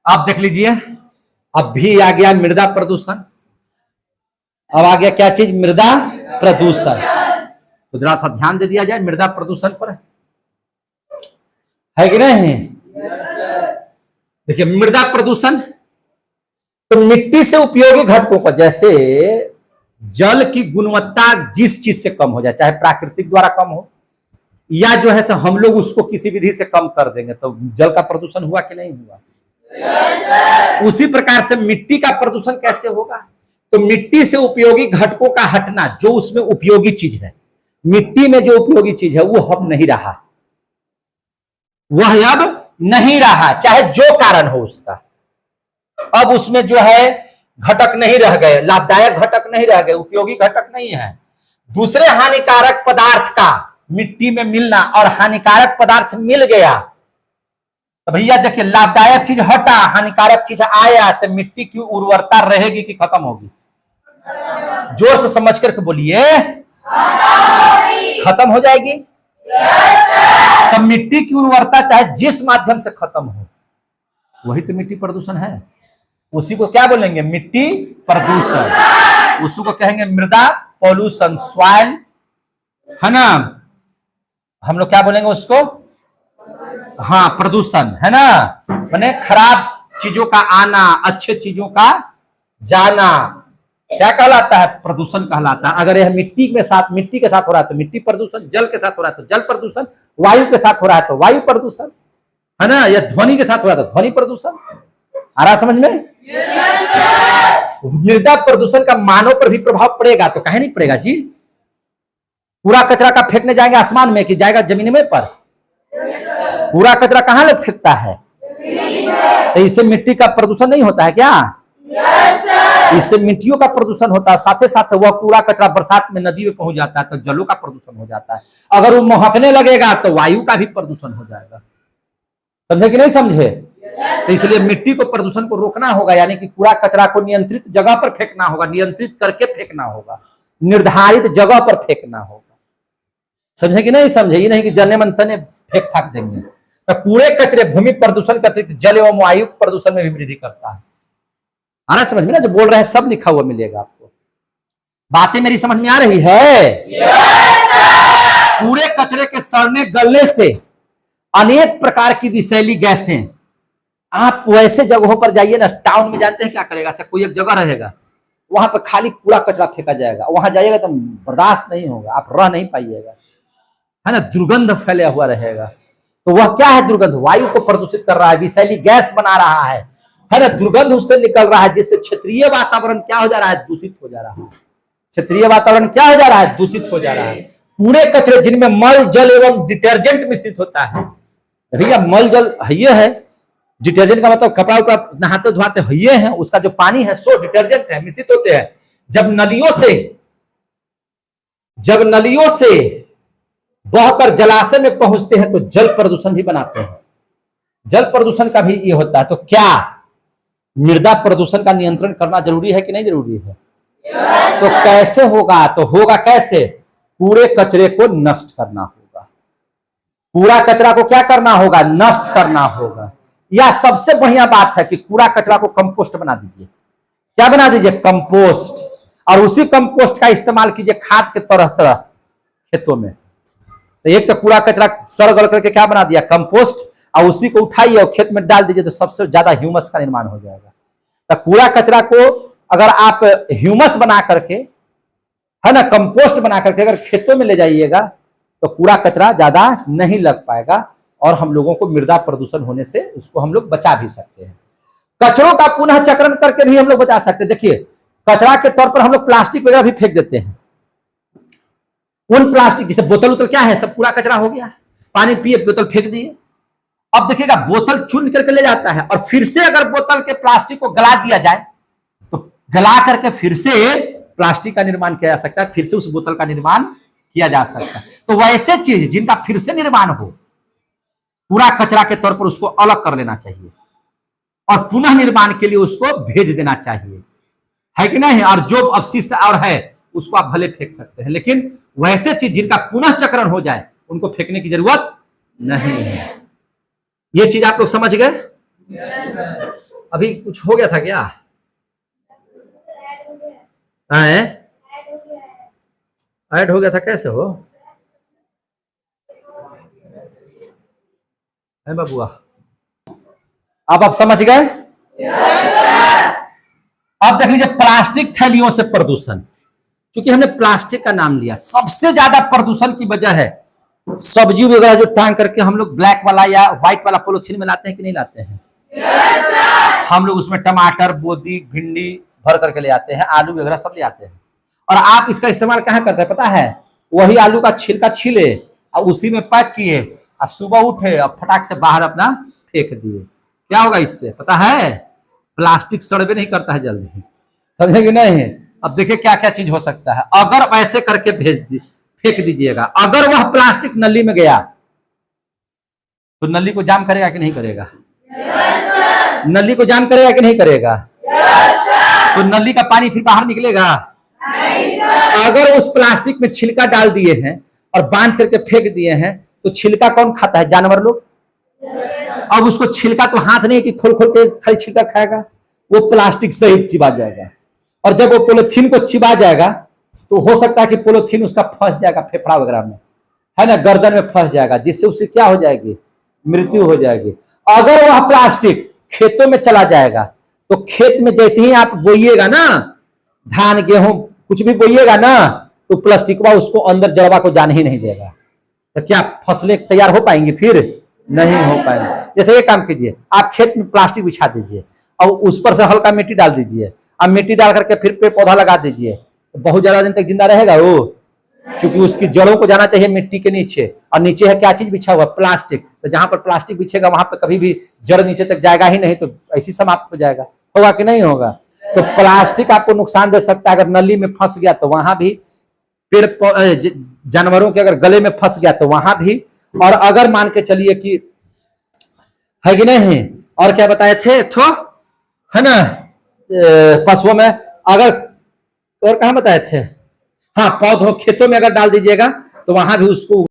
अब देख लीजिए, अब भी आ गया मृदा प्रदूषण। अब आ गया क्या चीज? मृदा प्रदूषण। तो जरा सा ध्यान दे दिया जाए मृदा प्रदूषण पर, है कि नहीं? देखिए, मृदा प्रदूषण तो मिट्टी से उपयोगी घटकों का, जैसे जल की गुणवत्ता जिस चीज से कम हो जाए, चाहे प्राकृतिक द्वारा कम हो या जो है हम लोग उसको किसी विधि से कम कर देंगे, तो जल का प्रदूषण हुआ कि नहीं हुआ? उसी प्रकार से मिट्टी का प्रदूषण कैसे होगा? तो मिट्टी से उपयोगी घटकों का हटना, जो उसमें उपयोगी चीज है, मिट्टी में जो उपयोगी चीज है वो अब नहीं रहा, वह अब नहीं रहा, चाहे जो कारण हो उसका। अब उसमें जो है घटक नहीं रह गए, लाभदायक घटक नहीं रह गए, उपयोगी घटक नहीं है। दूसरे हानिकारक पदार्थ का मिट्टी में मिलना और हानिकारक पदार्थ मिल गया, तो भैया देखिए, लाभदायक चीज हटा, हानिकारक चीज आया, तो मिट्टी की उर्वरता रहेगी कि खत्म होगी? जोर से समझ करके बोलिए, खत्म हो जाएगी। तो मिट्टी की उर्वरता चाहे जिस माध्यम से खत्म हो, वही तो मिट्टी प्रदूषण है। उसी को क्या बोलेंगे? मिट्टी प्रदूषण। उसी को कहेंगे मृदा पॉल्यूशन, सॉइल, है ना? हम लोग क्या बोलेंगे उसको? हाँ, प्रदूषण, है ना? माने खराब चीजों का आना, अच्छे चीजों का जाना, क्या कहलाता है? प्रदूषण कहलाता है। अगर यह मिट्टी के साथ हो रहा है तो मिट्टी प्रदूषण, जल के साथ हो रहा है तो जल प्रदूषण, वायु के साथ हो रहा है तो वायु प्रदूषण, है ना? या ध्वनि के साथ हो रहा है तो ध्वनि प्रदूषण। आ रहा समझ में? मृदा प्रदूषण का मानव पर भी प्रभाव पड़ेगा, तो कहीं नहीं पड़ेगा जी? पूरा कचरा का फेंकने जाएंगे आसमान में कि जाएगा जमीन में पर? पूरा कचरा कहां लोग फेंकता है? तो इससे मिट्टी का प्रदूषण नहीं होता है क्या? इससे मिट्टियों का प्रदूषण होता है, साथ ही साथ वह कूड़ा कचरा बरसात में नदी में पहुंच जाता है तो जलों का प्रदूषण हो जाता है। अगर वो महकने लगेगा तो वायु का भी प्रदूषण हो जाएगा। समझे कि नहीं समझे? तो इसलिए मिट्टी को प्रदूषण को रोकना होगा, यानी कि कूड़ा कचरा को नियंत्रित जगह पर फेंकना होगा, नियंत्रित करके फेंकना होगा, निर्धारित जगह पर फेंकना होगा। समझे कि नहीं समझे? ये नहीं कि जने मन तने फेंक फाक देंगे। तो कूड़े कचरे भूमि प्रदूषण का अतिरिक्त जल एवं वायु प्रदूषण में भी वृद्धि करता है। आना समझ में ना? जो बोल रहे हैं सब लिखा हुआ मिलेगा आपको। बातें मेरी समझ में आ रही है? कूड़े कचरे के सड़ने गलने से अनेक प्रकार की विषैली गैसें, आप वैसे जगहों पर जाइए ना, टाउन में जानते हैं क्या करेगा? कोई एक जगह रहेगा, वहां पर खाली कूड़ा कचरा फेंका जाएगा, वहां जाइएगा तो बर्दाश्त नहीं होगा, आप रह नहीं पाइएगा, है ना? दुर्गंध फैला हुआ रहेगा। तो वह क्या है? दुर्गंध वायु को प्रदूषित कर रहा है, विषैली गैस बना रहा है ना? दुर्गंध उससे निकल रहा है, जिससे क्षेत्रीय वातावरण क्या हो जा रहा है? दूषित हो जा रहा है। क्षेत्रीय वातावरण क्या हो जा रहा है? दूषित हो जा रहा है। कूड़े कचरे जिनमें मल जल एवं डिटर्जेंट मिश्रित होता है, भैया मल जल ये है, डिटर्जेंट का मतलब कपड़ा उपड़ा नहाते धोते ये है, उसका जो पानी है सो डिटर्जेंट है, मिश्रित होते हैं। जब नलियों से बहकर जलाशय में पहुंचते हैं तो जल प्रदूषण भी बनाते हैं। जल प्रदूषण का भी ये होता है। तो क्या मृदा प्रदूषण का नियंत्रण करना जरूरी है कि नहीं जरूरी है? तो कैसे होगा? तो होगा कैसे? पूरे कचरे को नष्ट करना होगा। पूरा कचरा को क्या करना होगा? नष्ट करना होगा। यह सबसे बढ़िया बात है कि पूरा कचरा को कंपोस्ट बना दीजिए। क्या बना दीजिए? कंपोस्ट। और उसी कंपोस्ट का इस्तेमाल कीजिए खाद के तरह तरह खेतों में। तो एक तो पूरा कचरा सड़ गल करके क्या बना दिया? कंपोस्ट। और उसी को उठाइए और खेत में डाल दीजिए तो सबसे ज्यादा ह्यूमस का निर्माण हो जाएगा। तो कूड़ा कचरा को अगर आप ह्यूमस बना करके, है ना, कंपोस्ट बना करके अगर खेतों में ले जाइएगा तो कूड़ा कचरा ज्यादा नहीं लग पाएगा और हम लोगों को मृदा प्रदूषण होने से उसको हम लोग बचा भी सकते हैं। कचरों का पुनः चक्रण करके भी हम लोग बचा सकते हैं। देखिए, कचरा के तौर पर हम लोग प्लास्टिक वगैरह भी फेंक देते हैं। उन प्लास्टिक जैसे बोतल उतल क्या है, सब पूरा कचरा हो गया। पानी पिए, बोतल फेंक दिए। अब देखिएगा, बोतल चुन करके ले जाता है और फिर से अगर बोतल के प्लास्टिक को गला दिया जाए तो गला करके फिर से प्लास्टिक का निर्माण किया जा सकता है, फिर से उस बोतल का निर्माण किया जा सकता है। तो वैसे चीज जिनका फिर से निर्माण हो, पूरा कचरा के तौर पर उसको अलग कर लेना चाहिए और पुनः निर्माण के लिए उसको भेज देना चाहिए, है कि नहीं? और जो अवशिष्ट और है उसको आप भले फेंक सकते हैं, लेकिन वैसे चीज जिनका पुनः चक्रण हो जाए उनको फेंकने की जरूरत नहीं है। ये चीज आप लोग समझ गए? अभी कुछ हो गया था क्या? ऐड हो गया था? कैसे हो बाबुआ? अब आप समझ गए? अब देख लीजिए, प्लास्टिक थैलियों से प्रदूषण। क्योंकि हमने प्लास्टिक का नाम लिया, सबसे ज्यादा प्रदूषण की वजह है सब्जी वगैरह जो टांग करके हम लोग ब्लैक वाला या व्हाइट वाला पॉलिथीन में लाते हैं कि नहीं लाते हैं? हम लोग उसमें टमाटर, बोदी, भिंडी भर करके ले आते हैं, आलू वगैरह सब ले आते हैं। और आप इसका इस्तेमाल कहाँ करते हैं पता है? वही आलू का छिलका छीले और उसी में पैक किए और सुबह उठे और फटाक से बाहर अपना फेंक दिए। क्या होगा इससे पता है? प्लास्टिक सड़वे नहीं करता है जल्दी, समझे कि नहीं? अब देखिए क्या क्या चीज हो सकता है अगर ऐसे करके फेंक दीजिएगा। अगर वह प्लास्टिक नली में गया तो नली को जाम करेगा कि नहीं करेगा? नली को जाम करेगा कि नहीं करेगा? तो नली का पानी फिर बाहर निकलेगा? अगर उस प्लास्टिक में छिलका डाल दिए हैं और बांध करके फेंक दिए हैं तो छिलका कौन खाता है? जानवर लोग। अब उसको छिलका तो हाथ नहीं कि खोल खोल के खाली छिलका खाएगा, वो प्लास्टिक सहित चिबा जाएगा। और जब वो पॉलिथीन को चिबा जाएगा तो हो सकता है कि पॉलिथीन उसका फंस जाएगा फेफड़ा वगैरह में, है ना, गर्दन में फंस जाएगा, जिससे उसकी क्या हो जाएगी? मृत्यु हो जाएगी। अगर वह प्लास्टिक खेतों में चला जाएगा तो खेत में जैसे ही आप बोइएगा ना, धान गेहूं कुछ भी बोइएगा ना, तो प्लास्टिक उसको अंदर जड़वा को जाने ही नहीं देगा। तो क्या फसलें तैयार हो पाएंगी? फिर नहीं हो पाएंगे। जैसे ये काम कीजिए, आप खेत में प्लास्टिक बिछा दीजिए और उस पर से हल्का मिट्टी डाल दीजिए, अब मिट्टी डाल करके फिर पेड़ पौधा लगा दीजिए, तो बहुत ज्यादा दिन तक जिंदा रहेगा वो, क्योंकि उसकी जड़ों को जाना चाहिए मिट्टी के नीचे। और नीचे है क्या चीज बिछा हुआ? प्लास्टिक। तो जहां पर प्लास्टिक बिछेगा वहां पर कभी भी जड़ नीचे तक जाएगा ही नहीं, तो ऐसी समाप्त हो जाएगा। होगा कि नहीं होगा? तो प्लास्टिक आपको नुकसान दे सकता है। अगर नली में फंस गया तो वहां भी, पेड़ जानवरों के अगर गले में फंस गया तो वहां भी, और अगर मान के चलिए कि, है कि नहीं, और क्या बताए थे तो, है ना, पशुओं में अगर, और कहां बताए थे, हाँ, पौधों खेतों में अगर डाल दीजिएगा तो वहां भी उसको